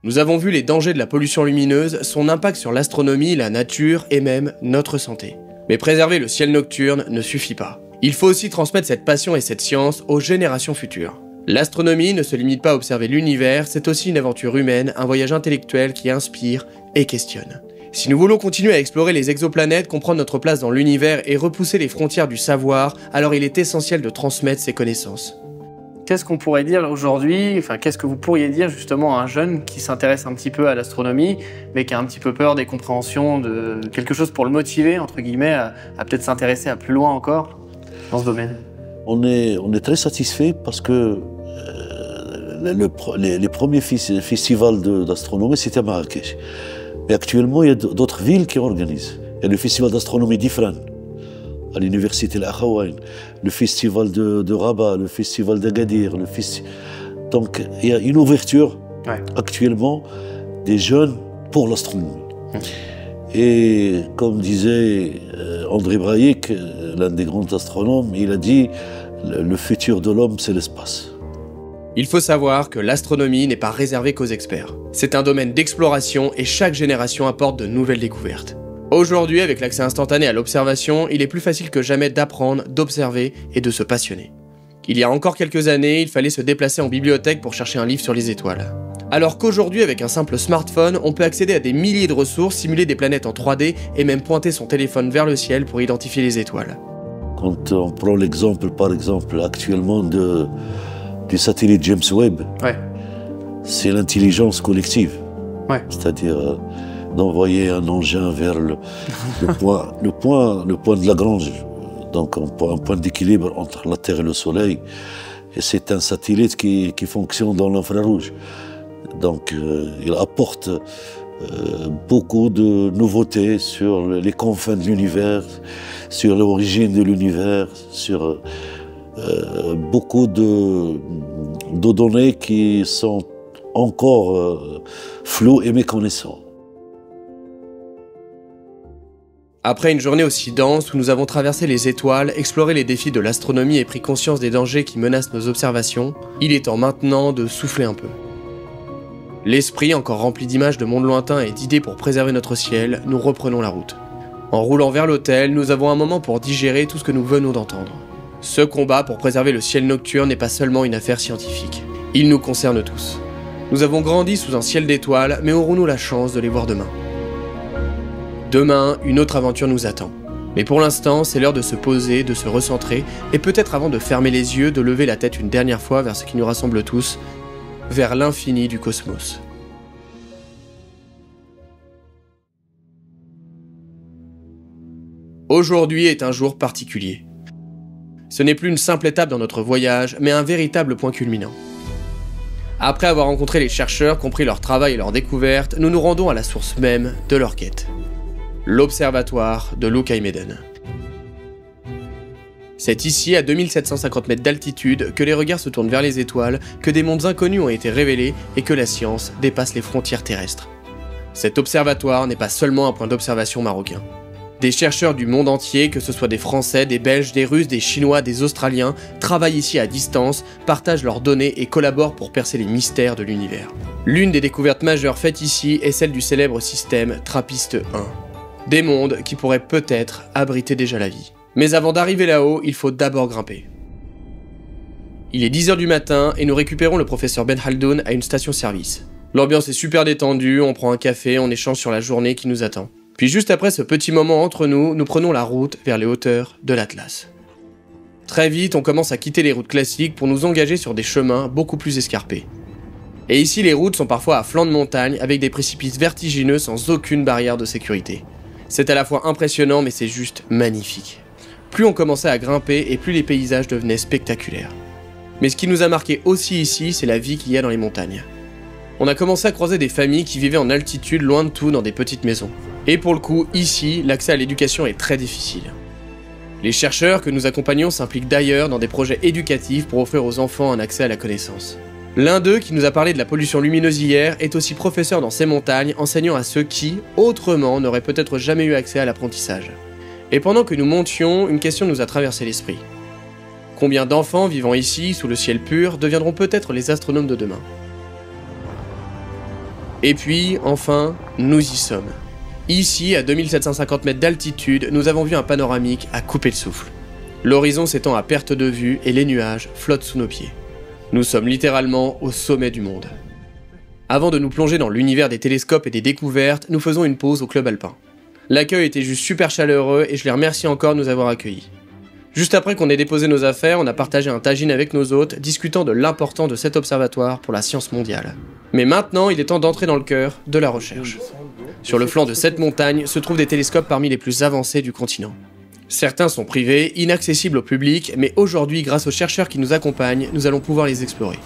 Nous avons vu les dangers de la pollution lumineuse, son impact sur l'astronomie, la nature et même notre santé. Mais préserver le ciel nocturne ne suffit pas. Il faut aussi transmettre cette passion et cette science aux générations futures. L'astronomie ne se limite pas à observer l'univers, c'est aussi une aventure humaine, un voyage intellectuel qui inspire et questionne. Si nous voulons continuer à explorer les exoplanètes, comprendre notre place dans l'univers et repousser les frontières du savoir, alors il est essentiel de transmettre ces connaissances. Qu'est-ce qu'on pourrait dire aujourd'hui, qu'est-ce que vous pourriez dire justement à un jeune qui s'intéresse un petit peu à l'astronomie, mais qui a un petit peu peur des compréhensions, de quelque chose pour le motiver, entre guillemets, à peut-être s'intéresser à plus loin encore dans ce domaine? On est très satisfait parce que les premiers festivals d'astronomie, c'était à Marrakech. Mais actuellement, il y a d'autres villes qui organisent. Il y a le festival d'astronomie d'Ifrane, à l'université Al-Akhawaïn, le festival de Rabat, le festival d'Agadir, donc il y a une ouverture actuellement des jeunes pour l'astronomie. Et comme disait André Braic, l'un des grands astronomes, il a dit le futur de l'homme c'est l'espace. Il faut savoir que l'astronomie n'est pas réservée qu'aux experts. C'est un domaine d'exploration et chaque génération apporte de nouvelles découvertes. Aujourd'hui, avec l'accès instantané à l'observation, il est plus facile que jamais d'apprendre, d'observer et de se passionner. Il y a encore quelques années, il fallait se déplacer en bibliothèque pour chercher un livre sur les étoiles. Alors qu'aujourd'hui, avec un simple smartphone, on peut accéder à des milliers de ressources, simuler des planètes en 3D et même pointer son téléphone vers le ciel pour identifier les étoiles. Quand on prend l'exemple, par exemple, actuellement du satellite James Webb, c'est l'intelligence collective. C'est-à-dire d'envoyer un engin vers le point de Lagrange, donc un point d'équilibre entre la Terre et le Soleil. Et c'est un satellite qui fonctionne dans l'infrarouge. Donc il apporte beaucoup de nouveautés sur les confins de l'univers, sur l'origine de l'univers, sur beaucoup de données qui sont encore floues et méconnaissantes. Après une journée aussi dense où nous avons traversé les étoiles, exploré les défis de l'astronomie et pris conscience des dangers qui menacent nos observations, il est temps maintenant de souffler un peu. L'esprit encore rempli d'images de mondes lointains et d'idées pour préserver notre ciel, nous reprenons la route. En roulant vers l'hôtel, nous avons un moment pour digérer tout ce que nous venons d'entendre. Ce combat pour préserver le ciel nocturne n'est pas seulement une affaire scientifique. Il nous concerne tous. Nous avons grandi sous un ciel d'étoiles, mais aurons-nous la chance de les voir demain ? Demain, une autre aventure nous attend. Mais pour l'instant, c'est l'heure de se poser, de se recentrer, et peut-être avant de fermer les yeux, de lever la tête une dernière fois vers ce qui nous rassemble tous, vers l'infini du cosmos. Aujourd'hui est un jour particulier. Ce n'est plus une simple étape dans notre voyage, mais un véritable point culminant. Après avoir rencontré les chercheurs, compris leur travail et leurs découvertes, nous nous rendons à la source même de leur quête. L'observatoire de Loukayméden. C'est ici, à 2750 mètres d'altitude, que les regards se tournent vers les étoiles, que des mondes inconnus ont été révélés et que la science dépasse les frontières terrestres. Cet observatoire n'est pas seulement un point d'observation marocain. Des chercheurs du monde entier, que ce soit des Français, des Belges, des Russes, des Chinois, des Australiens, travaillent ici à distance, partagent leurs données et collaborent pour percer les mystères de l'univers. L'une des découvertes majeures faites ici est celle du célèbre système TRAPPIST-1. Des mondes qui pourraient peut-être abriter déjà la vie. Mais avant d'arriver là-haut, il faut d'abord grimper. Il est 10h du matin et nous récupérons le professeur Ben Khaldoun à une station-service. L'ambiance est super détendue, on prend un café, on échange sur la journée qui nous attend. Puis juste après ce petit moment entre nous, nous prenons la route vers les hauteurs de l'Atlas. Très vite, on commence à quitter les routes classiques pour nous engager sur des chemins beaucoup plus escarpés. Et ici, les routes sont parfois à flanc de montagne avec des précipices vertigineux sans aucune barrière de sécurité. C'est à la fois impressionnant, mais c'est juste magnifique. Plus on commençait à grimper et plus les paysages devenaient spectaculaires. Mais ce qui nous a marqué aussi ici, c'est la vie qu'il y a dans les montagnes. On a commencé à croiser des familles qui vivaient en altitude, loin de tout, dans des petites maisons. Et pour le coup, ici, l'accès à l'éducation est très difficile. Les chercheurs que nous accompagnons s'impliquent d'ailleurs dans des projets éducatifs pour offrir aux enfants un accès à la connaissance. L'un d'eux, qui nous a parlé de la pollution lumineuse hier, est aussi professeur dans ces montagnes, enseignant à ceux qui, autrement, n'auraient peut-être jamais eu accès à l'apprentissage. Et pendant que nous montions, une question nous a traversé l'esprit. Combien d'enfants vivant ici, sous le ciel pur, deviendront peut-être les astronomes de demain ? Et puis, enfin, nous y sommes. Ici, à 2750 mètres d'altitude, nous avons vu un panoramique à couper le souffle. L'horizon s'étend à perte de vue et les nuages flottent sous nos pieds. Nous sommes littéralement au sommet du monde. Avant de nous plonger dans l'univers des télescopes et des découvertes, nous faisons une pause au club alpin. L'accueil était juste super chaleureux et je les remercie encore de nous avoir accueillis. Juste après qu'on ait déposé nos affaires, on a partagé un tagine avec nos hôtes, discutant de l'importance de cet observatoire pour la science mondiale. Mais maintenant, il est temps d'entrer dans le cœur de la recherche. Sur le flanc de cette montagne se trouvent des télescopes parmi les plus avancés du continent. Certains sont privés, inaccessibles au public, mais aujourd'hui, grâce aux chercheurs qui nous accompagnent, nous allons pouvoir les explorer.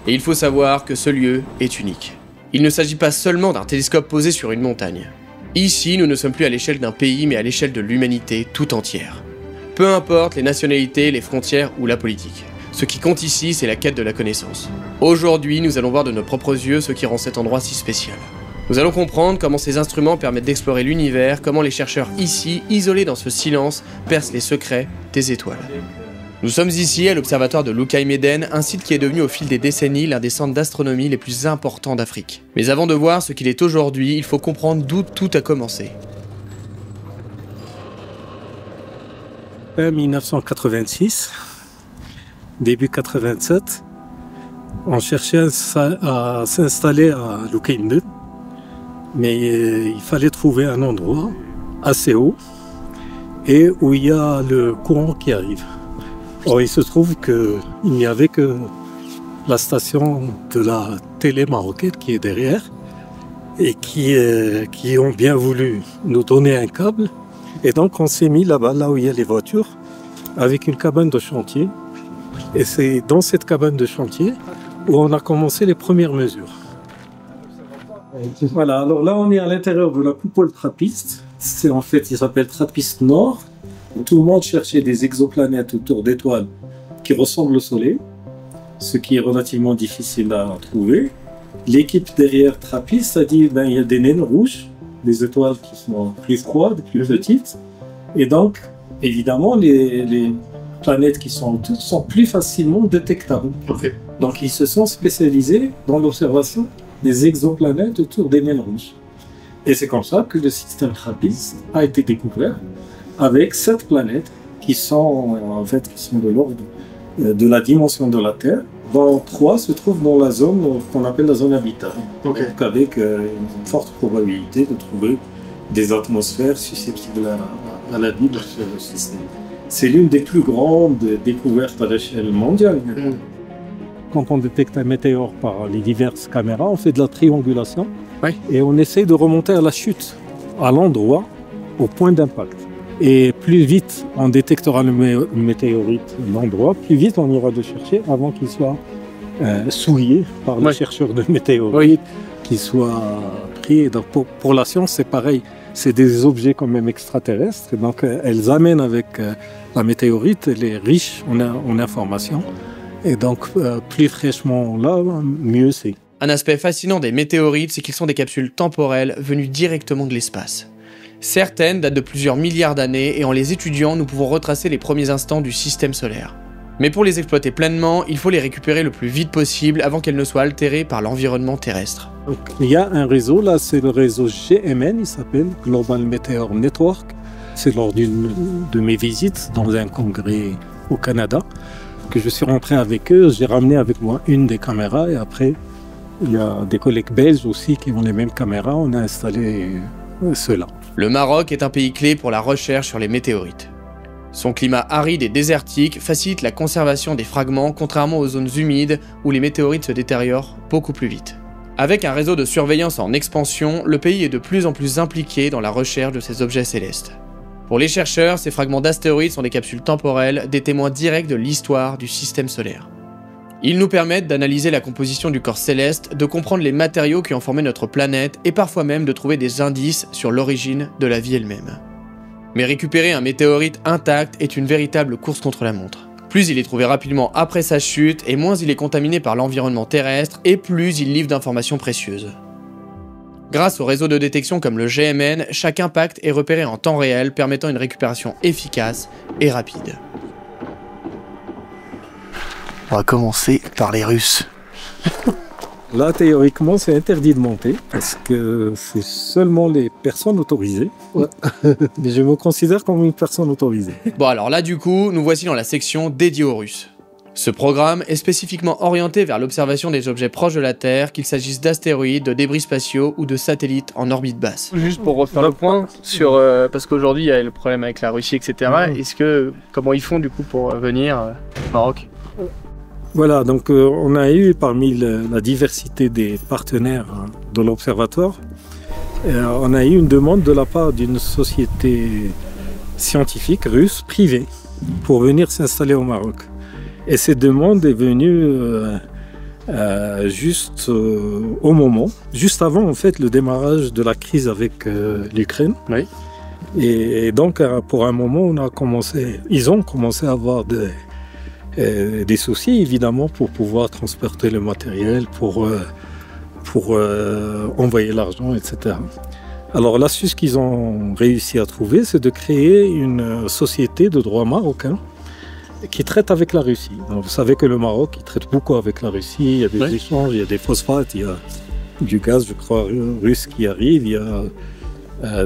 Et il faut savoir que ce lieu est unique. Il ne s'agit pas seulement d'un télescope posé sur une montagne. Ici, nous ne sommes plus à l'échelle d'un pays, mais à l'échelle de l'humanité tout entière. Peu importe les nationalités, les frontières ou la politique. Ce qui compte ici, c'est la quête de la connaissance. Aujourd'hui, nous allons voir de nos propres yeux ce qui rend cet endroit si spécial. Nous allons comprendre comment ces instruments permettent d'explorer l'univers, comment les chercheurs ici, isolés dans ce silence, percent les secrets des étoiles. Nous sommes ici à l'observatoire de Lukai Meden, un site qui est devenu au fil des décennies l'un des centres d'astronomie les plus importants d'Afrique. Mais avant de voir ce qu'il est aujourd'hui, il faut comprendre d'où tout a commencé. En 1986, début 87, on cherchait à s'installer à Lukai Meden, mais il fallait trouver un endroit assez haut et où il y a le courant qui arrive. Or, il se trouve qu'il n'y avait que la station de la télé marocaine qui est derrière et qui ont bien voulu nous donner un câble. Et donc, on s'est mis là-bas, là où il y a les voitures, avec une cabane de chantier. Et c'est dans cette cabane de chantier où on a commencé les premières mesures. Voilà, alors là, on est à l'intérieur de la coupole trappiste. C'est en fait, il s'appelle Trappiste Nord. Tout le monde cherchait des exoplanètes autour d'étoiles qui ressemblent au Soleil, ce qui est relativement difficile à trouver. L'équipe derrière Trappiste a dit il y a des naines rouges, des étoiles qui sont plus froides, plus petites. Et donc, évidemment, les planètes qui sont autour sont plus facilement détectables. Okay. Donc, ils se sont spécialisés dans l'observation des exoplanètes autour des naines rouges. Et c'est comme ça que le système Trappiste a été découvert, avec 7 planètes qui sont de l'ordre de la dimension de la Terre, dont 3 se trouvent dans la zone qu'on appelle la zone habitable. Okay. Donc avec une forte probabilité de trouver des atmosphères susceptibles à la vie de ce système. C'est l'une des plus grandes découvertes à l'échelle mondiale. Quand on détecte un météore par les diverses caméras, on fait de la triangulation et on essaie de remonter à la chute, à l'endroit, au point d'impact. Et plus vite on détectera le météorite l'endroit, plus vite on ira le chercher avant qu'il soit souillé par les chercheurs de météorites, qu'il soit pris. Et donc pour la science, c'est pareil. C'est des objets quand même extraterrestres. Donc elles amènent avec la météorite, elle est riche en informations. Et donc plus fraîchement là, mieux c'est. Un aspect fascinant des météorites, c'est qu'ils sont des capsules temporelles venues directement de l'espace. Certaines datent de plusieurs milliards d'années et en les étudiant, nous pouvons retracer les premiers instants du système solaire. Mais pour les exploiter pleinement, il faut les récupérer le plus vite possible avant qu'elles ne soient altérées par l'environnement terrestre. Donc, il y a un réseau, là c'est le réseau GMN, il s'appelle Global Meteor Network. C'est lors d'une de mes visites dans un congrès au Canada que je suis rentré avec eux. J'ai ramené avec moi une des caméras et après il y a des collègues belges aussi qui ont les mêmes caméras. On a installé cela. Le Maroc est un pays clé pour la recherche sur les météorites. Son climat aride et désertique facilite la conservation des fragments, contrairement aux zones humides où les météorites se détériorent beaucoup plus vite. Avec un réseau de surveillance en expansion, le pays est de plus en plus impliqué dans la recherche de ces objets célestes. Pour les chercheurs, ces fragments d'astéroïdes sont des capsules temporelles, des témoins directs de l'histoire du système solaire. Ils nous permettent d'analyser la composition du corps céleste, de comprendre les matériaux qui ont formé notre planète et parfois même de trouver des indices sur l'origine de la vie elle-même. Mais récupérer un météorite intact est une véritable course contre la montre. Plus il est trouvé rapidement après sa chute et moins il est contaminé par l'environnement terrestre et plus il livre d'informations précieuses. Grâce au réseau de détection comme le GMN, chaque impact est repéré en temps réel permettant une récupération efficace et rapide. On va commencer par les Russes. Là, théoriquement, c'est interdit de monter parce que c'est seulement les personnes autorisées. Ouais. Mais je me considère comme une personne autorisée. Bon, alors là, du coup, nous voici dans la section dédiée aux Russes. Ce programme est spécifiquement orienté vers l'observation des objets proches de la Terre, qu'il s'agisse d'astéroïdes, de débris spatiaux ou de satellites en orbite basse. Juste pour refaire le point sur parce qu'aujourd'hui il y a le problème avec la Russie, etc. Comment ils font du coup pour venir au Maroc? Voilà, donc on a eu parmi la diversité des partenaires de l'observatoire, on a eu une demande de la part d'une société scientifique russe privée pour venir s'installer au Maroc. Et cette demande est venue juste au moment, juste avant en fait le démarrage de la crise avec l'Ukraine. Oui. Et donc pour un moment ils ont commencé à avoir des soucis évidemment pour pouvoir transporter le matériel, pour envoyer l'argent, etc. Alors l'astuce qu'ils ont réussi à trouver, c'est de créer une société de droit marocain qui traite avec la Russie. Donc, vous savez que le Maroc, il traite beaucoup avec la Russie. Il y a des échanges, il y a des phosphates, il y a du gaz, je crois, russe qui arrive. Il y a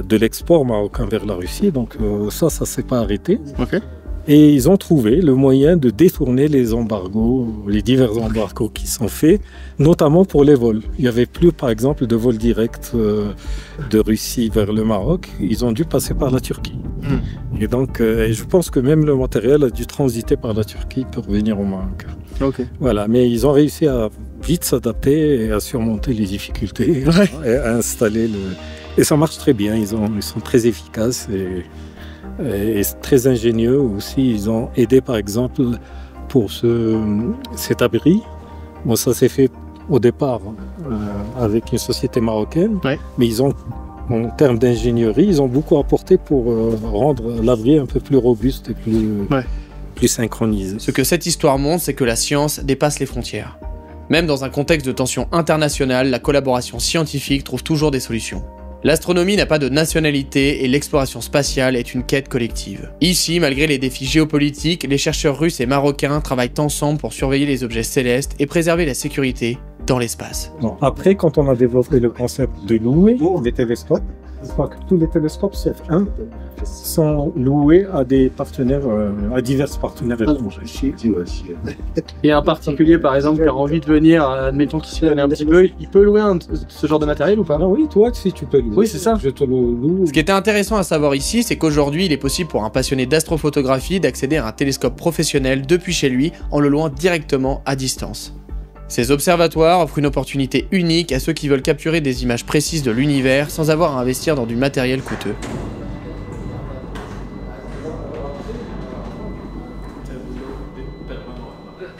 de l'export marocain vers la Russie. Donc ça s'est pas arrêté. Ok. Et ils ont trouvé le moyen de détourner les embargos, les divers embargos qui sont faits, notamment pour les vols. Il n'y avait plus, par exemple, de vols directs de Russie vers le Maroc. Ils ont dû passer par la Turquie. Et donc, je pense que même le matériel a dû transiter par la Turquie pour venir au Maroc. Ok. Voilà, mais ils ont réussi à vite s'adapter et à surmonter les difficultés, et à installer le... Et ça marche très bien, ils sont très efficaces et très ingénieux aussi. Ils ont aidé par exemple pour cet abri. Bon, ça s'est fait au départ avec une société marocaine, mais ils ont, en termes d'ingénierie, ils ont beaucoup apporté pour rendre l'abri un peu plus robuste et plus synchronisé. Ce que cette histoire montre, c'est que la science dépasse les frontières. Même dans un contexte de tension internationale, la collaboration scientifique trouve toujours des solutions. L'astronomie n'a pas de nationalité et l'exploration spatiale est une quête collective. Ici, malgré les défis géopolitiques, les chercheurs russes et marocains travaillent ensemble pour surveiller les objets célestes et préserver la sécurité dans l'espace. Après, quand on a développé le concept de louer des télescopes, je crois que tous les télescopes, sauf un, sont loués à des partenaires, à divers partenaires étrangers. Et un particulier, par exemple, qui a envie de venir, admettons qu'il s'y connaît un petit peu, il peut louer ce genre de matériel ou pas? Ah oui, toi, si tu peux louer. Oui, c'est ça. Je te le loue. Ce qui était intéressant à savoir ici, c'est qu'aujourd'hui, il est possible pour un passionné d'astrophotographie d'accéder à un télescope professionnel depuis chez lui, en le louant directement à distance. Ces observatoires offrent une opportunité unique à ceux qui veulent capturer des images précises de l'univers sans avoir à investir dans du matériel coûteux.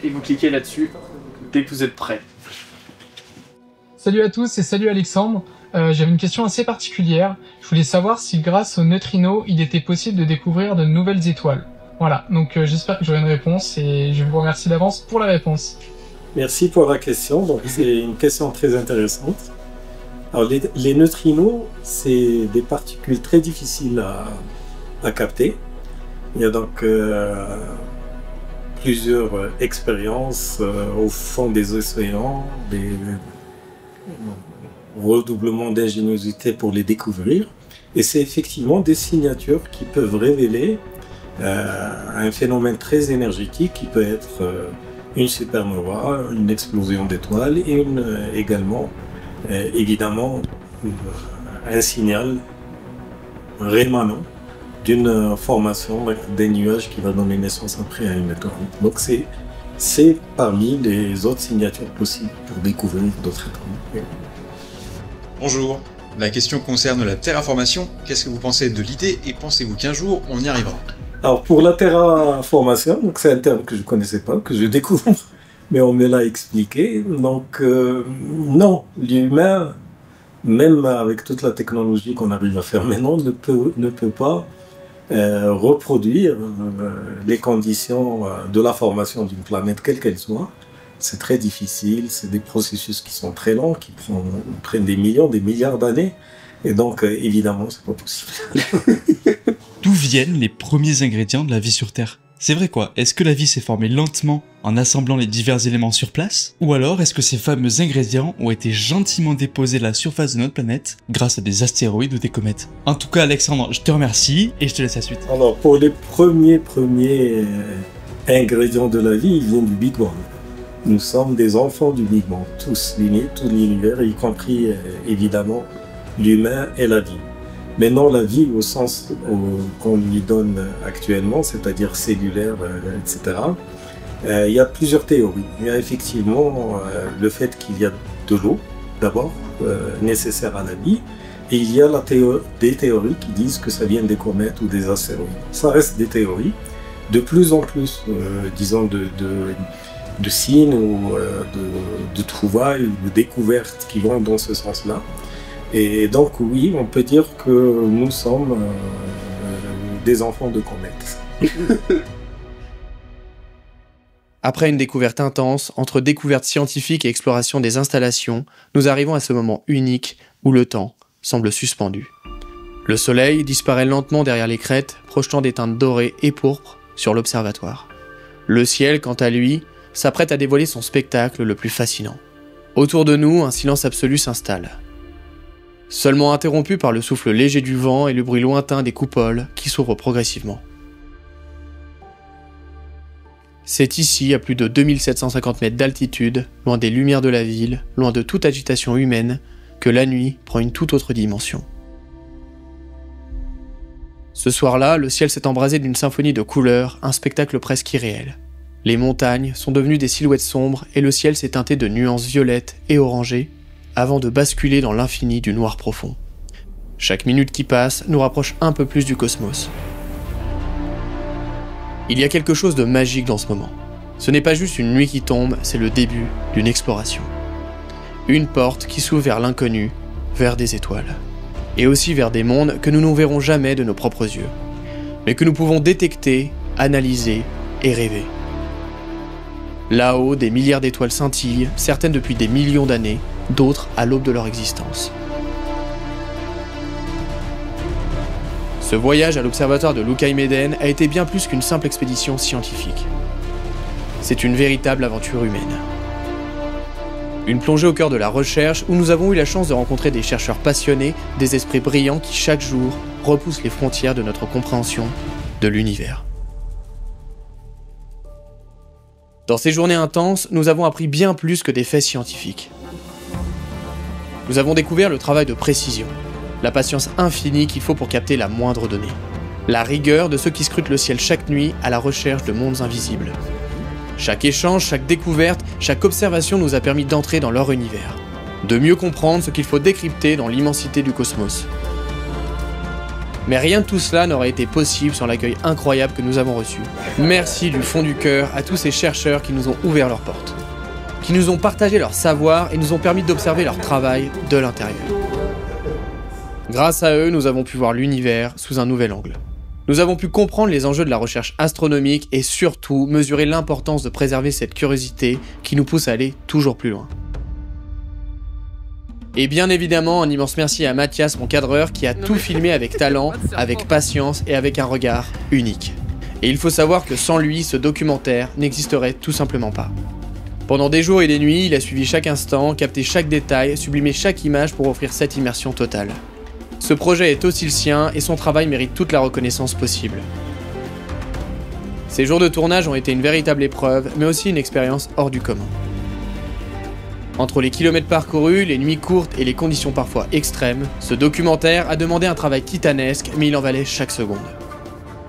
Et vous cliquez là-dessus dès que vous êtes prêt. Salut à tous et salut Alexandre. J'avais une question assez particulière. Je voulais savoir si grâce aux neutrinos, il était possible de découvrir de nouvelles étoiles. Voilà, donc j'espère que j'aurai une réponse et je vous remercie d'avance pour la réponse. Merci pour la question. Donc, c'est une question très intéressante. Alors, les neutrinos, c'est des particules très difficiles à capter. Il y a donc plusieurs expériences au fond des océans, des redoublements d'ingéniosité pour les découvrir. Et c'est effectivement des signatures qui peuvent révéler un phénomène très énergétique qui peut être une supernova, une explosion d'étoiles et également, évidemment, un signal rémanent d'une formation des nuages qui va donner naissance après à une étoile. Donc c'est parmi les autres signatures possibles pour découvrir d'autres étoiles. Bonjour, la question concerne la terraformation. Qu'est-ce que vous pensez de l'idée et pensez-vous qu'un jour on y arrivera? Alors pour la terraformation, donc c'est un terme que je ne connaissais pas, que je découvre, mais on me l'a expliqué. Donc non, l'humain, même avec toute la technologie qu'on arrive à faire maintenant, ne peut pas reproduire les conditions de la formation d'une planète, quelle qu'elle soit. C'est très difficile, c'est des processus qui sont très longs, qui prennent des millions, des milliards d'années. Et donc, évidemment, c'est pas possible. D'où viennent les premiers ingrédients de la vie sur Terre? C'est vrai quoi? Est-ce que la vie s'est formée lentement en assemblant les divers éléments sur place? Ou alors est-ce que ces fameux ingrédients ont été gentiment déposés à la surface de notre planète grâce à des astéroïdes ou des comètes? En tout cas Alexandre, je te remercie et je te laisse la suite. Alors pour les premiers ingrédients de la vie, ils viennent du Big Bang. Nous sommes des enfants du Big Bang, tous, tout l'univers, y compris évidemment l'humain et la vie. Maintenant, la vie au sens qu'on lui donne actuellement, c'est-à-dire cellulaire, etc., il y a plusieurs théories. Il y a effectivement le fait qu'il y a de l'eau, d'abord, nécessaire à la vie, et il y a des théories qui disent que ça vient des comètes ou des astéroïdes. Ça reste des théories. De plus en plus, disons, de signes ou de trouvailles ou de découvertes qui vont dans ce sens-là. Et donc oui, on peut dire que nous sommes des enfants de comètes. Après une découverte intense, entre découverte scientifique et exploration des installations, nous arrivons à ce moment unique où le temps semble suspendu. Le soleil disparaît lentement derrière les crêtes, projetant des teintes dorées et pourpres sur l'observatoire. Le ciel, quant à lui, s'apprête à dévoiler son spectacle le plus fascinant. Autour de nous, un silence absolu s'installe. Seulement interrompu par le souffle léger du vent et le bruit lointain des coupoles qui s'ouvrent progressivement. C'est ici, à plus de 2750 mètres d'altitude, loin des lumières de la ville, loin de toute agitation humaine, que la nuit prend une toute autre dimension. Ce soir-là, le ciel s'est embrasé d'une symphonie de couleurs, un spectacle presque irréel. Les montagnes sont devenues des silhouettes sombres et le ciel s'est teinté de nuances violettes et orangées, avant de basculer dans l'infini du noir profond. Chaque minute qui passe nous rapproche un peu plus du cosmos. Il y a quelque chose de magique dans ce moment. Ce n'est pas juste une nuit qui tombe, c'est le début d'une exploration. Une porte qui s'ouvre vers l'inconnu, vers des étoiles. Et aussi vers des mondes que nous ne verrons jamais de nos propres yeux, mais que nous pouvons détecter, analyser et rêver. Là-haut, des milliards d'étoiles scintillent, certaines depuis des millions d'années, d'autres à l'aube de leur existence. Ce voyage à l'observatoire de Lukai-Méden a été bien plus qu'une simple expédition scientifique. C'est une véritable aventure humaine. Une plongée au cœur de la recherche où nous avons eu la chance de rencontrer des chercheurs passionnés, des esprits brillants qui chaque jour repoussent les frontières de notre compréhension de l'univers. Dans ces journées intenses, nous avons appris bien plus que des faits scientifiques. Nous avons découvert le travail de précision, la patience infinie qu'il faut pour capter la moindre donnée, la rigueur de ceux qui scrutent le ciel chaque nuit à la recherche de mondes invisibles. Chaque échange, chaque découverte, chaque observation nous a permis d'entrer dans leur univers, de mieux comprendre ce qu'il faut décrypter dans l'immensité du cosmos. Mais rien de tout cela n'aurait été possible sans l'accueil incroyable que nous avons reçu. Merci du fond du cœur à tous ces chercheurs qui nous ont ouvert leurs portes, qui nous ont partagé leur savoir et nous ont permis d'observer leur travail de l'intérieur. Grâce à eux, nous avons pu voir l'univers sous un nouvel angle. Nous avons pu comprendre les enjeux de la recherche astronomique et surtout mesurer l'importance de préserver cette curiosité qui nous pousse à aller toujours plus loin. Et bien évidemment, un immense merci à Mathias, mon cadreur, qui a tout filmé avec talent, avec patience et avec un regard unique. Et il faut savoir que sans lui, ce documentaire n'existerait tout simplement pas. Pendant des jours et des nuits, il a suivi chaque instant, capté chaque détail, sublimé chaque image pour offrir cette immersion totale. Ce projet est aussi le sien et son travail mérite toute la reconnaissance possible. Ces jours de tournage ont été une véritable épreuve, mais aussi une expérience hors du commun. Entre les kilomètres parcourus, les nuits courtes et les conditions parfois extrêmes, ce documentaire a demandé un travail titanesque, mais il en valait chaque seconde.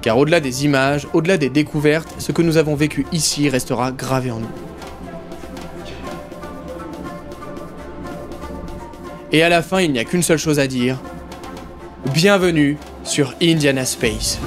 Car au-delà des images, au-delà des découvertes, ce que nous avons vécu ici restera gravé en nous. Et à la fin, il n'y a qu'une seule chose à dire. Bienvenue sur Indiana Space.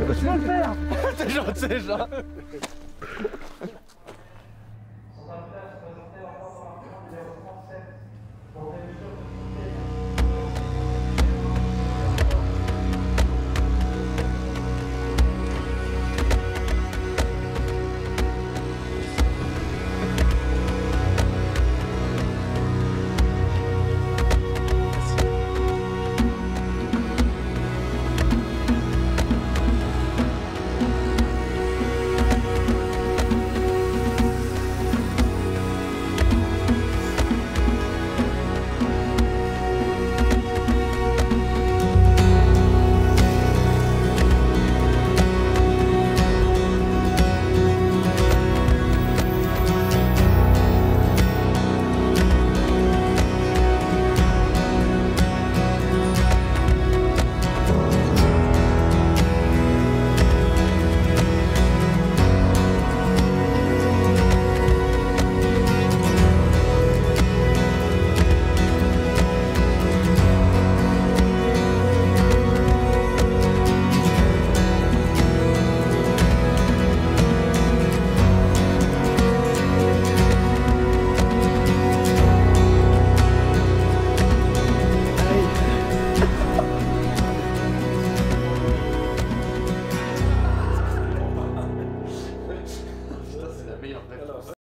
Laisse-moi le faire. T'es gentil, genre.